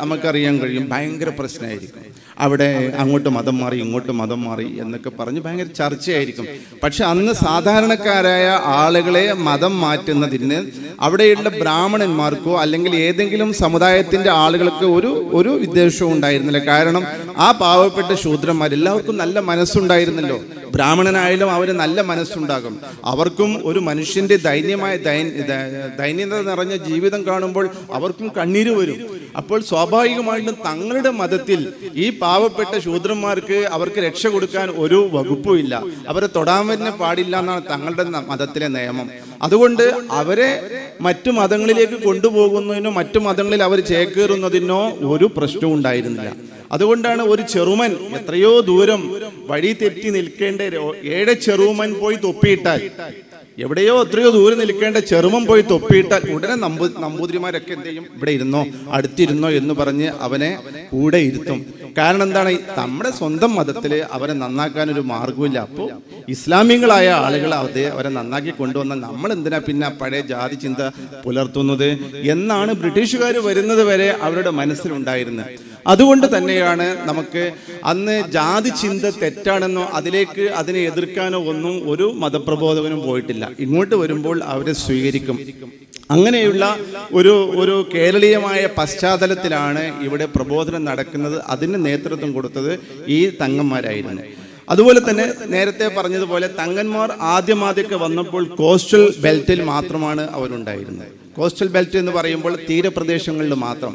നമുക്കറിയാൻ കഴിയും, ഭയങ്കര പ്രശ്നമായിരിക്കും. അവിടെ അങ്ങോട്ട് മതം മാറി, ഇങ്ങോട്ട് മതം മാറി എന്നൊക്കെ പറഞ്ഞ് ഭയങ്കര ചർച്ചയായിരിക്കും. പക്ഷെ അന്ന് സാധാരണക്കാരായ ആളുകളെ മതം മാറ്റുന്നതിന് അവിടെയുള്ള ബ്രാഹ്മണന്മാർക്കോ അല്ലെങ്കിൽ ഏതെങ്കിലും സമുദായത്തിന്റെ ആളുകൾക്ക് ഒരു വിദ്വേഷവും ഉണ്ടായിരുന്നില്ല. കാരണം ആ പാവപ്പെട്ട ശൂദ്രന്മാരെല്ലാവർക്കും നല്ല മനസ്സുണ്ടായിരുന്നല്ലോ. ബ്രാഹ്മണനായാലും അവന് നല്ല മനസ്സുണ്ടാകും. അവർക്കും ഒരു മനുഷ്യന്റെ ദൈന്യത നിറഞ്ഞ ജീവിതം കാണുമ്പോൾ അവർക്കും കണ്ണീര് വരും. അപ്പോൾ സ്വാഭാവികമായിട്ടും തങ്ങളുടെ മതത്തിൽ ഈ പാവപ്പെട്ട ശൂദ്രന്മാർക്ക് അവർക്ക് രക്ഷ കൊടുക്കാൻ ഒരു വകുപ്പും ഇല്ല, അവരെ തൊടാൻ തന്നെ പാടില്ല എന്നാണ് തങ്ങളുടെ മതത്തിലെ നിയമം. അതുകൊണ്ട് അവരെ മറ്റു മതങ്ങളിലേക്ക് കൊണ്ടുപോകുന്നതിനോ മറ്റു മതങ്ങളിൽ അവർ ചേക്കേറുന്നതിനോ ഒരു പ്രശ്നവും ഉണ്ടായിരുന്നില്ല. അതുകൊണ്ടാണ് ഒരു ചെറുമൻ എത്രയോ ദൂരം വഴി തെറ്റി നിൽക്കേണ്ട ചെറുമൻ പോയി തൊപ്പിയിട്ടാൽ, എവിടെയോ എത്രയോ ദൂരം നിൽക്കേണ്ട ചെറുമൻ പോയി തൊപ്പിയിട്ടാൽ ഉടനെ നമ്പൂതിരിമാരൊക്കെ എന്ത് ചെയ്യും, ഇവിടെ ഇരുന്നോ അടുത്തിരുന്നോ എന്ന് പറഞ്ഞ് അവനെ കൂടെ ഇരുത്തും. കാരണം എന്താണ്, നമ്മുടെ സ്വന്തം മതത്തിൽ അവരെ നന്നാക്കാൻ ഒരു മാർഗമില്ല. അപ്പോൾ ഇസ്ലാമികളായ ആളുകൾ അവരെ നന്നാക്കി കൊണ്ടുവന്ന നമ്മൾ എന്തിനാ പിന്നെ പഴയ ജാതി ചിന്ത പുലർത്തുന്നത് എന്നാണ് ബ്രിട്ടീഷുകാർ വരുന്നത് വരെ അവരുടെ മനസ്സിലുണ്ടായിരുന്നത്. അതുകൊണ്ട് തന്നെയാണ് നമുക്ക് അന്ന് ജാതി ചിന്ത തെറ്റാണെന്നോ അതിനെ എതിർക്കാനോ ഒന്നും ഒരു മതപ്രബോധകനും പോയിട്ടില്ല. ഇങ്ങോട്ട് വരുമ്പോൾ അവരെ സ്വീകരിക്കും. അങ്ങനെയുള്ള ഒരു കേരളീയമായ പശ്ചാത്തലത്തിലാണ് ഇവിടെ പ്രബോധനം നടക്കുന്നത്. അതിന് നേതൃത്വം കൊടുത്തത് ഈ തങ്ങന്മാരായിരുന്നു. അതുപോലെ തന്നെ നേരത്തെ പറഞ്ഞതുപോലെ തങ്ങന്മാർ ആദ്യമൊക്കെ വന്നപ്പോൾ കോസ്റ്റൽ ബെൽറ്റിൽ മാത്രമാണ് അവരുണ്ടായിരുന്നത്. കോസ്റ്റൽ ബെൽറ്റ് എന്ന് പറയുമ്പോൾ തീരപ്രദേശങ്ങളിൽ മാത്രം.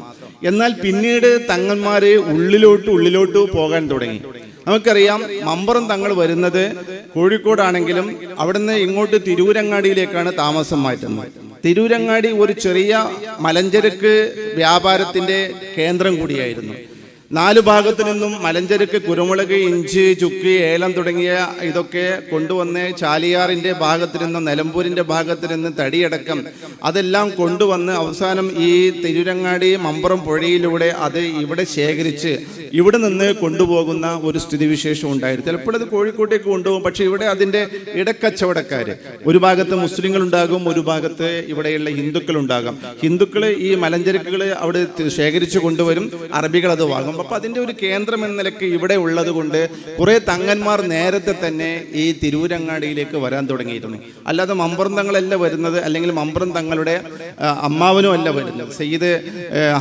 എന്നാൽ പിന്നീട് തങ്ങന്മാരെ ഉള്ളിലോട്ട് പോകാൻ തുടങ്ങി. നമുക്കറിയാം, മമ്പുറം തങ്ങൾ വരുന്നത് കോഴിക്കോടാണെങ്കിലും അവിടുന്ന് ഇങ്ങോട്ട് തിരൂരങ്ങാടിയിലേക്കാണ് താമസം മാറ്റുന്നത്. തിരൂരങ്ങാടി ഒരു ചെറിയ മലഞ്ചരക്ക് വ്യാപാരത്തിന്റെ കേന്ദ്രം കൂടിയായിരുന്നു. 4 ഭാഗത്തു നിന്നും മലഞ്ചരക്ക്, കുരുമുളക്, ഇഞ്ചി, ചുക്ക്, ഏലം തുടങ്ങിയ ഇതൊക്കെ കൊണ്ടുവന്ന് ചാലിയാറിന്റെ ഭാഗത്തു നിന്നും നിലമ്പൂരിന്റെ ഭാഗത്തു നിന്നും തടിയടക്കം അതെല്ലാം കൊണ്ടുവന്ന് അവസാനം ഈ തിരൂരങ്ങാടി മമ്പുറം പുഴയിലൂടെ അത് ഇവിടെ ശേഖരിച്ച് ഇവിടെ നിന്ന് കൊണ്ടുപോകുന്ന ഒരു സ്ഥിതിവിശേഷം ഉണ്ടായിരുന്നു. ചിലപ്പോൾ അത് കോഴിക്കോട്ടേക്ക് കൊണ്ടുപോകും. പക്ഷെ ഇവിടെ അതിന്റെ ഇടക്കച്ചവടക്കാര്, ഒരു ഭാഗത്ത് മുസ്ലിങ്ങൾ ഉണ്ടാകും, ഒരു ഭാഗത്ത് ഇവിടെയുള്ള ഹിന്ദുക്കൾ ഉണ്ടാകും. ഹിന്ദുക്കൾ ഈ മലഞ്ചരക്കുകൾ അവിടെ ശേഖരിച്ചു കൊണ്ടുവരും, അറബികൾ അത് വാങ്ങും. അപ്പൊ അതിന്റെ ഒരു കേന്ദ്രം എന്ന നിലയ്ക്ക് ഇവിടെ ഉള്ളത് കൊണ്ട് കുറെ തങ്ങന്മാർ നേരത്തെ തന്നെ ഈ തിരൂരങ്ങാടിയിലേക്ക് വരാൻ തുടങ്ങിയിരുന്നു. അല്ലാതെ മമ്പുറം തങ്ങളല്ല വരുന്നത്, അല്ലെങ്കിൽ മമ്പുറം തങ്ങളുടെ അമ്മാവനും അല്ല വരുന്നത്. സയ്യിദ്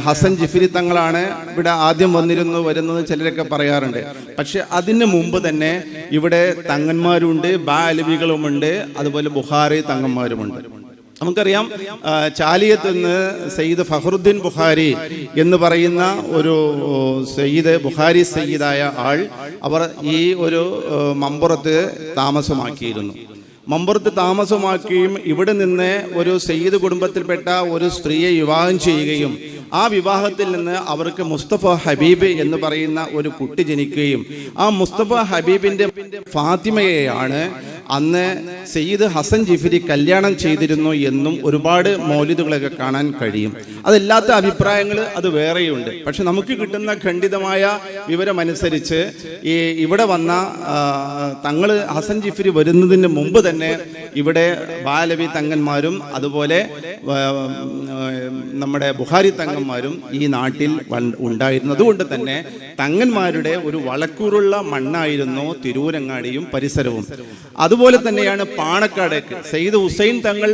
ഹസൻ ജിഫ്രി തങ്ങളാണ് ഇവിടെ ആദ്യം വരുന്നത് ചിലരൊക്കെ പറയാറുണ്ട്. പക്ഷെ അതിന് മുമ്പ് തന്നെ ഇവിടെ തങ്ങന്മാരുണ്ട്, ബാലവികളുമുണ്ട്, അതുപോലെ ബുഖാരി തങ്ങന്മാരുമുണ്ട്. നമുക്കറിയാം, ചാലിയത്ത് നിന്ന് സയ്യിദ് ഫഖറുദ്ദീൻ ബുഖാരി എന്ന് പറയുന്ന ഒരു സയ്യിദ്, ബുഖാരി സയ്യിദായ ആൾ, അവർ ഈ ഒരു മമ്പുറത്ത് താമസമാക്കിയിരുന്നു. മമ്പുറത്ത് താമസമാക്കുകയും ഇവിടെ നിന്ന് ഒരു സയ്യിദ് കുടുംബത്തിൽപ്പെട്ട ഒരു സ്ത്രീയെ വിവാഹം ചെയ്യുകയും ആ വിവാഹത്തിൽ നിന്ന് അവർക്ക് മുസ്തഫ ഹബീബ് എന്ന് പറയുന്ന ഒരു കുട്ടി ജനിക്കുകയും ആ മുസ്തഫ ഹബീബിന്റെ ഫാത്തിമയെയാണ് അന്ന് സയ്യിദ് ഹസൻ ജിഫ്രി കല്യാണം ചെയ്തിരുന്നു എന്നും ഒരുപാട് മൗലിദുകളൊക്കെ കാണാൻ കഴിയും. അതല്ലാത്ത അഭിപ്രായങ്ങൾ അത് വേറെയുണ്ട്. പക്ഷെ നമുക്ക് കിട്ടുന്ന ഖണ്ഡിതമായ വിവരമനുസരിച്ച് ഈ ഇവിടെ വന്ന തങ്ങൾ ഹസൻ ജിഫ്രി വരുന്നതിന് മുമ്പ് തന്നെ ഇവിടെ ബാലവി തങ്ങന്മാരും അതുപോലെ നമ്മുടെ ബുഖാരി തങ്ങന്മാരും ഈ നാട്ടിൽ ഉണ്ടായിരുന്നു. അതുകൊണ്ട് തന്നെ തങ്ങന്മാരുടെ ഒരു വളക്കൂറുള്ള മണ്ണായിരുന്നു തിരൂരങ്ങാടിയും പരിസരവും. അതുപോലെ തന്നെയാണ് പാണക്കാടേക്ക് സയ്യിദ് ഹുസൈൻ തങ്ങൾ,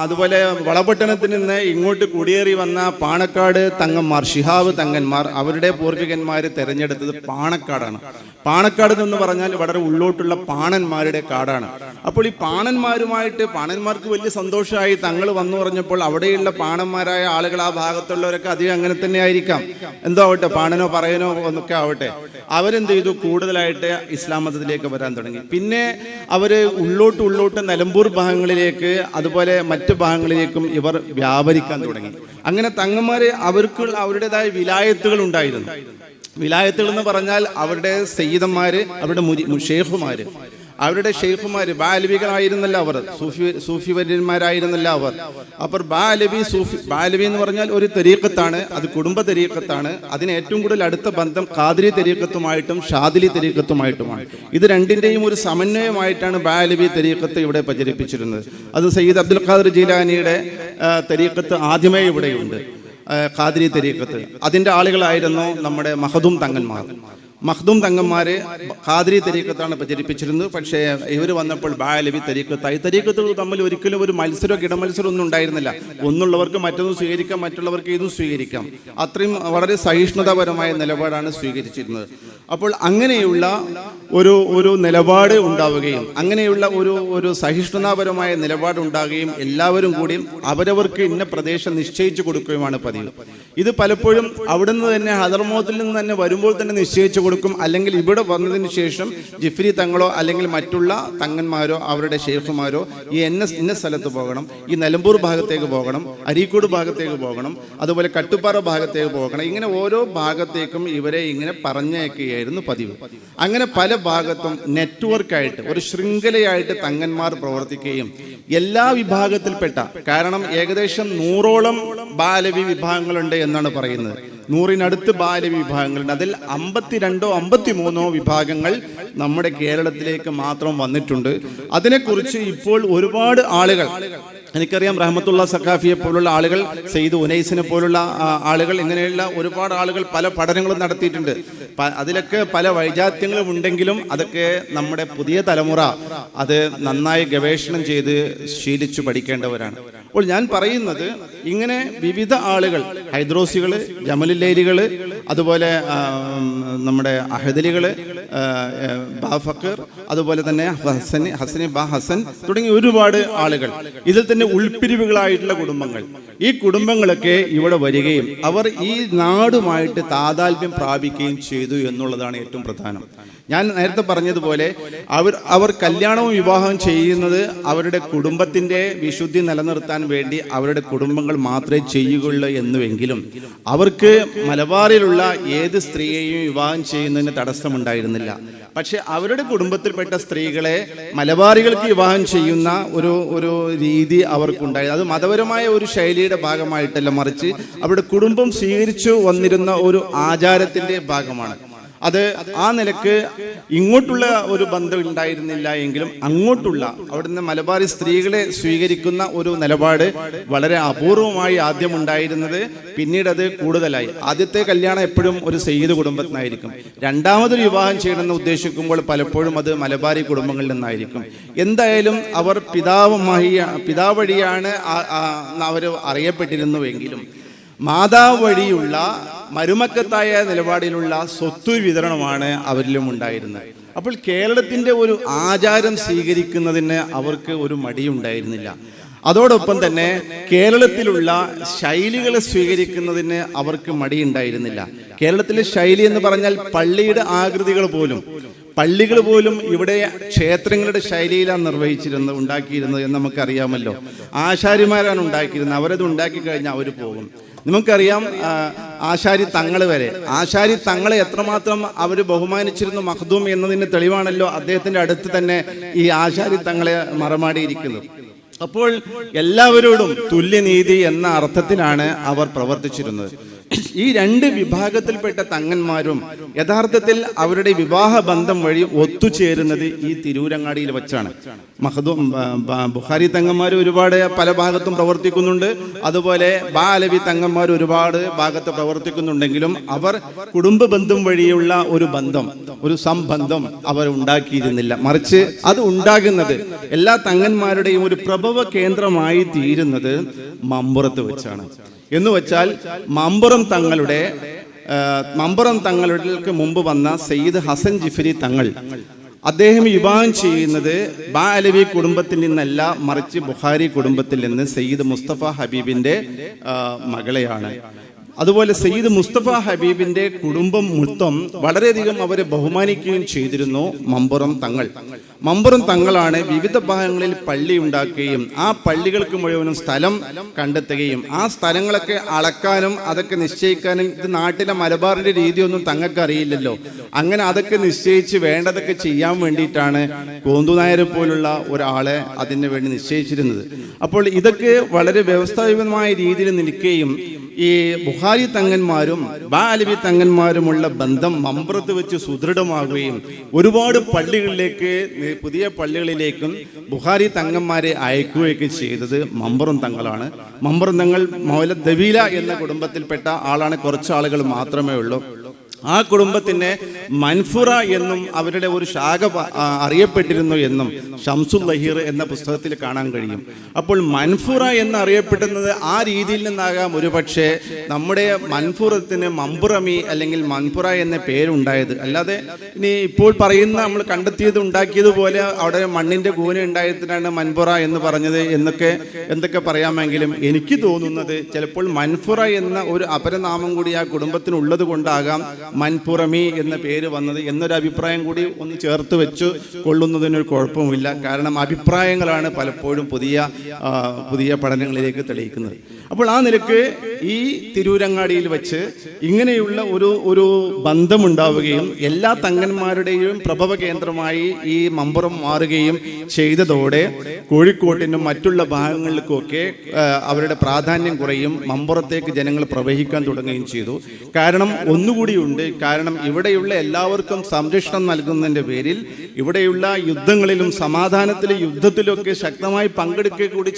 അതുപോലെ വളപട്ടണത്തിൽ നിന്ന് ഇങ്ങോട്ട് കുടിയേറി വന്ന പാണക്കാട് തങ്ങന്മാർ, ശിഹാബ് തങ്ങന്മാർ, അവരുടെ പൂർവികന്മാർ തിരഞ്ഞെടുത്തത് പാണക്കാടാണ്. പാണക്കാട് എന്ന് പറഞ്ഞാൽ വളരെ ഉള്ളോട്ടുള്ള പാണന്മാരുടെ കാടാണ്. അപ്പോൾ ഈ പാണന്മാർക്ക് വലിയ സന്തോഷമായി. തങ്ങൾ വന്നു പറഞ്ഞപ്പോൾ അവിടെയുള്ള പാണന്മാരായ ആളുകൾ, ആ ഭാഗത്തുള്ളവരൊക്കെ അധികം അങ്ങനെ തന്നെ ആയിരിക്കാം, എന്തോ ആവട്ടെ, പാണനോ പറയനോ എന്നൊക്കെ ആവട്ടെ, അവരെന്ത് ചെയ്തു, കൂടുതലായിട്ട് ഇസ്ലാം മതത്തിലേക്ക് വരാൻ തുടങ്ങി. പിന്നെ അവര് ഉള്ളോട്ട് നിലമ്പൂർ ഭാഗങ്ങളിലേക്ക് അതുപോലെ മറ്റു ഭാഗങ്ങളിലേക്കും ഇവർ വ്യാപരിക്കാൻ തുടങ്ങി. അങ്ങനെ തങ്ങന്മാരെ അവർക്കുള്ള അവരുടേതായ വിലായത്തുകൾ ഉണ്ടായിരുന്നു. വിലായത്തുകൾ എന്ന് പറഞ്ഞാൽ അവരുടെ സയ്യിദന്മാര്, അവരുടെ അവരുടെ ഷെയ്ഖുമാർ ബാലവികളായിരുന്നല്ല അവർ, സൂഫി വര്യന്മാരായിരുന്നല്ല അവർ. അപ്പോൾ ബാലവി എന്ന് പറഞ്ഞാൽ ഒരു തരീഖത്താണ്, അത് കുടുംബ തരീഖത്താണ്. അതിന് ഏറ്റവും കൂടുതൽ അടുത്ത ബന്ധം ഖാദിരി തരീഖത്തുമായിട്ടും ഷാദിലി തരീഖത്തുമായിട്ടുമാണ്. ഇത് രണ്ടിന്റെയും ഒരു സമന്വയമായിട്ടാണ് ബാലവി തരീഖത്ത് ഇവിടെ പ്രചരിപ്പിച്ചിരുന്നത്. അത് സയ്യിദ് അബ്ദുൽ ഖാദിർ ജീലാനിയുടെ തരീഖത്ത് ആദ്യമേ ഇവിടെയുണ്ട്, ഖാദിരി തരീഖത്ത്. അതിന്റെ ആളുകളായിരുന്നു നമ്മുടെ മഖദൂം തങ്ങന്മാര് ഖാദിരി തരീഖത്താണ് പ്രചരിപ്പിച്ചിരുന്നത്. പക്ഷേ ഇവർ വന്നപ്പോൾ ബാലവി തരീഖത്തായി. തരീഖത്തുകൾ തമ്മിൽ ഒരിക്കലും ഒരു മത്സരമോ കിടമത്സരം ഒന്നും ഉണ്ടായിരുന്നില്ല. ഒന്നുള്ളവർക്ക് മറ്റൊന്നും സ്വീകരിക്കാം, മറ്റുള്ളവർക്ക് ഇതും സ്വീകരിക്കാം. അത്രയും വളരെ സഹിഷ്ണുതാപരമായ നിലപാടാണ് സ്വീകരിച്ചിരുന്നത്. അപ്പോൾ അങ്ങനെയുള്ള ഒരു നിലപാട് ഉണ്ടാവുകയും അങ്ങനെയുള്ള ഒരു സഹിഷ്ണുതാപരമായ നിലപാട് ഉണ്ടാകുകയും എല്ലാവരും കൂടി അവരവർക്ക് ഇന്ന പ്രദേശം നിശ്ചയിച്ചു കൊടുക്കുകയുമാണ് പതിവ്. ഇത് പലപ്പോഴും അവിടുന്ന് തന്നെ ഹദർമൗത്തിൽ നിന്ന് തന്നെ വരുമ്പോൾ തന്നെ നിശ്ചയിച്ചു കൊടുക്കും. അല്ലെങ്കിൽ ഇവിടെ വന്നതിന് ശേഷം ജിഫ്രി തങ്ങളോ അല്ലെങ്കിൽ മറ്റുള്ള തങ്ങന്മാരോ അവരുടെ ഷെയ്ഖുമാരോ ഈ ഇന്ന സ്ഥലത്ത് പോകണം, ഈ നിലമ്പൂർ ഭാഗത്തേക്ക് പോകണം, അരീക്കോട് ഭാഗത്തേക്ക് പോകണം, അതുപോലെ കട്ടുപ്പാറ ഭാഗത്തേക്ക് പോകണം, ഇങ്ങനെ ഓരോ ഭാഗത്തേക്കും ഇവരെ ഇങ്ങനെ പറഞ്ഞയക്കുകയായിരുന്നു പതിവ്. അങ്ങനെ പല ഭാഗത്തും നെറ്റ്വർക്കായിട്ട് ഒരു ശൃംഖലയായിട്ട് തങ്ങന്മാർ പ്രവർത്തിക്കുകയും എല്ലാ വിഭാഗത്തിൽപ്പെട്ട, കാരണം ഏകദേശം 100ഓളം ബാലവി വിഭാഗങ്ങളുണ്ട് എന്നാണ് പറയുന്നത്. 100-നടുത്ത് ബാലവി വിഭാഗങ്ങളുണ്ട്. അതിൽ 52 53 വിഭാഗങ്ങൾ നമ്മുടെ കേരളത്തിലേക്ക് മാത്രം വന്നിട്ടുണ്ട്. അതിനെക്കുറിച്ച് ഇപ്പോൾ ഒരുപാട് ആളുകൾ, എനിക്കറിയാം റഹ്മത്തുള്ള സഖാഫിയെ പോലുള്ള ആളുകൾ, സെയ്ദ് ഉനൈസിനെ പോലുള്ള ആളുകൾ, ഇങ്ങനെയുള്ള ഒരുപാട് ആളുകൾ പല പഠനങ്ങളും നടത്തിയിട്ടുണ്ട്. അതിലൊക്കെ പല വൈജാത്യങ്ങളും ഉണ്ടെങ്കിലും അതൊക്കെ നമ്മുടെ പുതിയ തലമുറ അത് നന്നായി ഗവേഷണം ചെയ്ത് ശീലിച്ചു പഠിക്കേണ്ടവരാണ്. അപ്പോൾ ഞാൻ പറയുന്നത്, ഇങ്ങനെ വിവിധ ആളുകൾ, ഹൈദ്രോസികൾ, ജമലുല്ലൈലികൾ, അതുപോലെ നമ്മുടെ അഹദലികൾ, ബാഫക്കർ, അതുപോലെ തന്നെ ഹസനി ബാ ഹസൻ തുടങ്ങി ഒരുപാട് ആളുകൾ, ഇതിൽ തന്നെ ഉൾപ്പിരിവുകളായിട്ടുള്ള കുടുംബങ്ങൾ, ഈ കുടുംബങ്ങളൊക്കെ ഇവിടെ വരികയും അവർ ഈ നാടുമായിട്ട് താതാൽപ്യം പ്രാപിക്കുകയും ചെയ്തു എന്നുള്ളതാണ് ഏറ്റവും പ്രധാനം. ഞാൻ നേരത്തെ പറഞ്ഞതുപോലെ അവർ കല്യാണവും വിവാഹവും ചെയ്യുന്നത് അവരുടെ കുടുംബത്തിൻ്റെ വിശുദ്ധി നിലനിർത്താൻ വേണ്ടി അവരുടെ കുടുംബങ്ങൾ മാത്രമേ ചെയ്യുകയുള്ളൂ എന്നുവെങ്കിലും അവർക്ക് മലബാറിലുള്ള ഏത് സ്ത്രീയെയും വിവാഹം ചെയ്യുന്നതിന് തടസ്സമുണ്ടായിരുന്നില്ല. പക്ഷെ അവരുടെ കുടുംബത്തിൽപ്പെട്ട സ്ത്രീകളെ മലബാറികൾക്ക് വിവാഹം ചെയ്യുന്ന ഒരു രീതി അവർക്കുണ്ടായി. അത് മതപരമായ ഒരു ശൈലിയുടെ ഭാഗമായിട്ടല്ല, മറിച്ച് അവരുടെ കുടുംബം സ്വീകരിച്ചു വന്നിരുന്ന ഒരു ആചാരത്തിൻ്റെ ഭാഗമാണ്. അത് ആ നിലക്ക് ഇങ്ങോട്ടുള്ള ഒരു ബന്ധം ഉണ്ടായിരുന്നില്ല എങ്കിലും അങ്ങോട്ടുള്ള അവിടുന്ന് മലബാറി സ്ത്രീകളെ സ്വീകരിക്കുന്ന ഒരു നിലപാട് വളരെ അപൂർവമായി ആദ്യം ഉണ്ടായിരുന്നത്. പിന്നീട് അത് കൂടുതലായി. ആദ്യത്തെ കല്യാണം എപ്പോഴും ഒരു സെയ്ദ് കുടുംബത്തിനായിരിക്കും. രണ്ടാമതൊരു വിവാഹം ചെയ്യണമെന്ന് ഉദ്ദേശിക്കുമ്പോൾ പലപ്പോഴും അത് മലബാറി കുടുംബങ്ങളിൽ നിന്നായിരിക്കും. എന്തായാലും അവർ പിതാവ് വഴിയാണ് അവർ അറിയപ്പെട്ടിരുന്നുവെങ്കിലും മാതാവ് വഴിയുള്ള മരുമക്കത്തായ നിലപാടിലുള്ള സ്വത്ത് വിതരണമാണ് അവരിലും ഉണ്ടായിരുന്നത്. അപ്പോൾ കേരളത്തിൻ്റെ ഒരു ആചാരം സ്വീകരിക്കുന്നതിന് അവർക്ക് ഒരു മടിയുണ്ടായിരുന്നില്ല. അതോടൊപ്പം തന്നെ കേരളത്തിലുള്ള ശൈലികളെ സ്വീകരിക്കുന്നതിന് അവർക്ക് മടിയുണ്ടായിരുന്നില്ല. കേരളത്തിലെ ശൈലി എന്ന് പറഞ്ഞാൽ പള്ളിയുടെ ആകൃതികൾ പോലും ഇവിടെ ക്ഷേത്രങ്ങളുടെ ശൈലിയിലാണ് ഉണ്ടാക്കിയിരുന്നത് എന്ന് നമുക്കറിയാമല്ലോ. ആശാരിമാരാണ് ഉണ്ടാക്കിയിരുന്നത്. അവരത് ഉണ്ടാക്കി കഴിഞ്ഞാൽ അവർ പോകും. നമുക്കറിയാം ആശാരി തങ്ങൾ വരെ, ആശാരി തങ്ങളെ എത്രമാത്രം അവർ ബഹുമാനിച്ചിരുന്നു മഖ്ദൂം എന്നതിന് തെളിവാണല്ലോ അദ്ദേഹത്തിൻ്റെ അടുത്ത് തന്നെ ഈ ആശാരി തങ്ങളെ മറമാടിയിരിക്കുന്നത്. അപ്പോൾ എല്ലാവരോടും തുല്യനീതി എന്ന അർത്ഥത്തിലാണ് അവർ പ്രവർത്തിച്ചിരുന്നത്. ഈ രണ്ട് വിഭാഗത്തിൽപ്പെട്ട തങ്ങന്മാരും യഥാർത്ഥത്തിൽ അവരുടെ വിവാഹ ബന്ധം വഴി ഒത്തുചേരുന്നത് ഈ തിരൂരങ്ങാടിയിൽ വെച്ചാണ്. ബുഖാരി തങ്ങന്മാർ ഒരുപാട് പല ഭാഗത്തും പ്രവർത്തിക്കുന്നുണ്ട്. അതുപോലെ ബാലവി തങ്ങന്മാർ ഒരുപാട് ഭാഗത്ത് പ്രവർത്തിക്കുന്നുണ്ടെങ്കിലും അവർ കുടുംബ ബന്ധം വഴിയുള്ള ഒരു ബന്ധം, ഒരു സംബന്ധം അവർ ഉണ്ടാക്കിയിരുന്നില്ല. മറിച്ച് അത് ഉണ്ടാകുന്നത് എല്ലാ തങ്ങന്മാരുടെയും ഒരു പ്രഭവ കേന്ദ്രമായി തീരുന്നത് മമ്പുറത്ത് വെച്ചാണ്. എന്ന് വെച്ചാൽ മമ്പുറം തങ്ങളുടെ മുമ്പ് വന്ന സയ്യിദ് ഹസൻ ജിഫരി തങ്ങൾ, അദ്ദേഹം വിവാഹം ചെയ്യുന്നത് ബാലവി കുടുംബത്തിൽ നിന്നല്ല, മറിച്ച് ബുഖാരി കുടുംബത്തിൽ നിന്ന് സയ്യിദ് മുസ്തഫ ഹബീബിന്റെ മകളെയാണ്. അതുപോലെ സയ്യിദ് മുസ്തഫ ഹബീബിന്റെ കുടുംബം മൊത്തം വളരെയധികം അവരെ ബഹുമാനിക്കുകയും ചെയ്തിരുന്നു മമ്പുറം തങ്ങളാണ് വിവിധ ഭാഗങ്ങളിൽ പള്ളി ഉണ്ടാക്കുകയും ആ പള്ളികൾക്ക് മുഴുവനും സ്ഥലം കണ്ടെത്തുകയും ആ സ്ഥലങ്ങളൊക്കെ അളക്കാനും അതൊക്കെ നിശ്ചയിക്കാനും, ഇത് നാട്ടിലെ മലബാറിന്റെ രീതിയൊന്നും തങ്ങൾക്ക് അറിയില്ലല്ലോ, അങ്ങനെ അതൊക്കെ നിശ്ചയിച്ച് വേണ്ടതൊക്കെ ചെയ്യാൻ വേണ്ടിയിട്ടാണ് കോന്തുനായരെ പോലുള്ള ഒരാളെ അതിന് വേണ്ടി നിശ്ചയിച്ചിരുന്നത്. അപ്പോൾ ഇതൊക്കെ വളരെ വ്യവസ്ഥാപിതമായ രീതിയിൽ നിൽക്കുകയും ഈ ബുഖാരി തങ്ങന്മാരും ബാലവി തങ്ങന്മാരുമുള്ള ബന്ധം മമ്പുറത്ത് വെച്ച് സുദൃഢമാകുകയും ഒരുപാട് പുതിയ പള്ളികളിലേക്കും ബുഖാരി തങ്ങന്മാരെ അയക്കുകയൊക്കെ ചെയ്തത് മമ്പുറം തങ്ങളാണ്. മമ്പുറം തങ്ങൾ മൗലദ് ദവീല എന്ന കുടുംബത്തിൽപ്പെട്ട ആളാണ്. കുറച്ച് ആളുകൾ മാത്രമേ ഉള്ളൂ. ആ കുടുംബത്തിന് മൻഫുറ എന്നും അവരുടെ ഒരു ശാഖ അറിയപ്പെട്ടിരുന്നു എന്നും ഷംസുൽ ലഹീർ എന്ന പുസ്തകത്തിൽ കാണാൻ കഴിയും. അപ്പോൾ മൻഫുറ എന്നറിയപ്പെടുന്നത് ആ രീതിയിൽ നിന്നാകാം ഒരുപക്ഷെ നമ്മുടെ മൻഫുറത്തിന് മമ്പുറമി അല്ലെങ്കിൽ മൻഫുറ എന്ന പേരുണ്ടായത്. അല്ലാതെ ഇനി ഇപ്പോൾ പറയുന്ന നമ്മൾ കണ്ടെത്തിയത് ഉണ്ടാക്കിയതുപോലെ അവിടെ മണ്ണിന്റെ കൂന ഉണ്ടായതിനാണ് മൻഫുറ എന്ന് പറഞ്ഞത് എന്തൊക്കെ പറയാമെങ്കിലും എനിക്ക് തോന്നുന്നത് ചിലപ്പോൾ മൻഫുറ എന്ന ഒരു അപരനാമം കൂടി ആ കുടുംബത്തിനുള്ളത് കൊണ്ടാകാം മൻപുറമി എന്ന പേര് വന്നത് എന്നൊരു അഭിപ്രായം കൂടി ഒന്ന് ചേർത്ത് വെച്ചു കൊള്ളുന്നതിനൊരു കുഴപ്പമില്ല. കാരണം അഭിപ്രായങ്ങളാണ് പലപ്പോഴും പുതിയ പഠനങ്ങളിലേക്ക് തെളിയിക്കുന്നത്. അപ്പോൾ ആ നിലക്ക് ഈ തിരൂരങ്ങാടിയിൽ വെച്ച് ഇങ്ങനെയുള്ള ഒരു ബന്ധമുണ്ടാവുകയും എല്ലാ തങ്ങന്മാരുടെയും പ്രഭവ കേന്ദ്രമായി ഈ മമ്പുറം മാറുകയും ചെയ്തതോടെ കോഴിക്കോട്ടിനും മറ്റുള്ള ഭാഗങ്ങൾക്കുമൊക്കെ അവരുടെ പ്രാധാന്യം കുറയും, മമ്പുറത്തേക്ക് ജനങ്ങൾ പ്രവഹിക്കാൻ തുടങ്ങുകയും ചെയ്തു. കാരണം ഒന്നുകൂടിയുണ്ട്, കാരണം ഇവിടെയുള്ള എല്ലാവർക്കും സംരക്ഷണം നൽകുന്നതിൻ്റെ പേരിൽ ഇവിടെയുള്ള യുദ്ധങ്ങളിലും സമാധാനത്തിലും യുദ്ധത്തിലൊക്കെ ശക്തമായി പങ്കെടുക്കുക കൂടി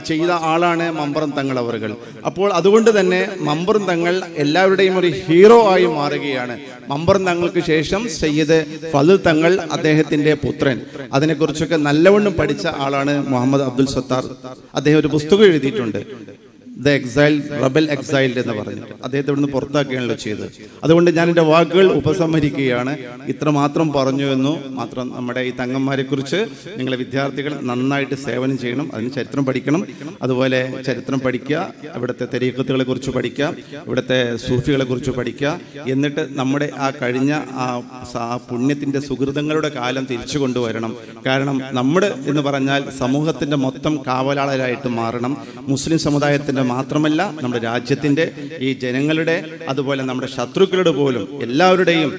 ചെയ്ത ആളാണ് മമ്പുറം തങ്ങൾ അവറുകൾ. അപ്പോൾ അതുകൊണ്ട് തന്നെ മമ്പുറം തങ്ങൾ എല്ലാവരുടെയും ഒരു ഹീറോ ആയി മാറുകയാണ്. മമ്പുറം തങ്ങൾക്ക് ശേഷം സയ്യിദ് ഫضل തങ്ങൾ, അദ്ദേഹത്തിന്റെ പുത്രൻ, അതിനെക്കുറിച്ചൊക്കെ നല്ലവണ്ണം പഠിച്ച ആളാണ് മുഹമ്മദ് അബ്ദുൽ സത്താർ. അദ്ദേഹം ഒരു പുസ്തകം എഴുതിയിട്ടുണ്ട്, ദ എക്സൈൽ റബൽ എക്സൈൽഡ് എന്ന് പറഞ്ഞിട്ട്. അദ്ദേഹത്തെ ഇവിടുന്ന് പുറത്താക്കുകയാണല്ലോ ചെയ്തത്. അതുകൊണ്ട് ഞാൻ എൻ്റെ വാക്കുകൾ ഉപസംഹരിക്കുകയാണ്. ഇത്ര മാത്രം പറഞ്ഞു എന്നു മാത്രം. നമ്മുടെ ഈ തങ്ങന്മാരെ കുറിച്ച് നിങ്ങളെ വിദ്യാർത്ഥികൾ നന്നായിട്ട് സേവനം ചെയ്യണം, അതിന് ചരിത്രം പഠിക്കണം. അതുപോലെ ചരിത്രം പഠിക്കുക, ഇവിടുത്തെ തെരീഖത്തുകളെ കുറിച്ച് പഠിക്കുക, ഇവിടുത്തെ സൂഫികളെ കുറിച്ച് പഠിക്കുക. എന്നിട്ട് നമ്മുടെ ആ കഴിഞ്ഞ ആ പുണ്യത്തിൻ്റെ സുഹൃതങ്ങളുടെ കാലം തിരിച്ചു കൊണ്ടുവരണം. കാരണം നമ്മുടെ എന്ന് പറഞ്ഞാൽ സമൂഹത്തിൻ്റെ മൊത്തം കാവലാളരായിട്ട് മാറണം. മുസ്ലിം സമുദായത്തിൻ്റെ മാത്രമല്ല, നമ്മുടെ രാജ്യത്തിൻ്റെ, ഈ ജനങ്ങളുടെ, അതുപോലെ നമ്മുടെ ശത്രുക്കളുടെ പോലും എല്ലാവരുടെയും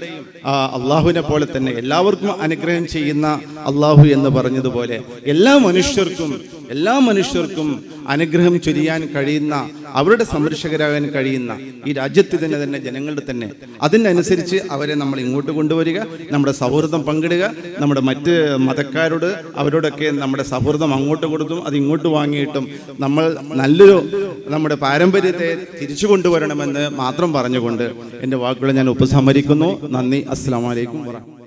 അള്ളാഹുവിനെ പോലെ തന്നെ എല്ലാവർക്കും അനുഗ്രഹം ചെയ്യുന്ന അള്ളാഹു എന്ന് പറഞ്ഞതുപോലെ എല്ലാ മനുഷ്യർക്കും അനുഗ്രഹം ചൊരിയാൻ കഴിയുന്ന, അവരുടെ സംരക്ഷകരാകാൻ കഴിയുന്ന ഈ രാജ്യത്ത് തന്നെ ജനങ്ങളുടെ തന്നെ അതിനനുസരിച്ച് അവരെ നമ്മൾ ഇങ്ങോട്ട് കൊണ്ടുവരിക, നമ്മുടെ സൗഹൃദം പങ്കിടുക. നമ്മുടെ മറ്റ് മതക്കാരോട് അവരോടൊക്കെ നമ്മുടെ സൗഹൃദം അങ്ങോട്ട് കൊടുത്തും അത് ഇങ്ങോട്ട് വാങ്ങിയിട്ടും നമ്മൾ നല്ലൊരു നമ്മുടെ പാരമ്പര്യത്തെ തിരിച്ചു കൊണ്ടുവരണമെന്ന് മാത്രം പറഞ്ഞുകൊണ്ട് എൻ്റെ വാക്കുകൾ ഞാൻ ഉപസംഹരിക്കുന്നു. നന്ദി. അസ്സലാമു അലൈക്കും വറഹ്മത്തുള്ളാഹി.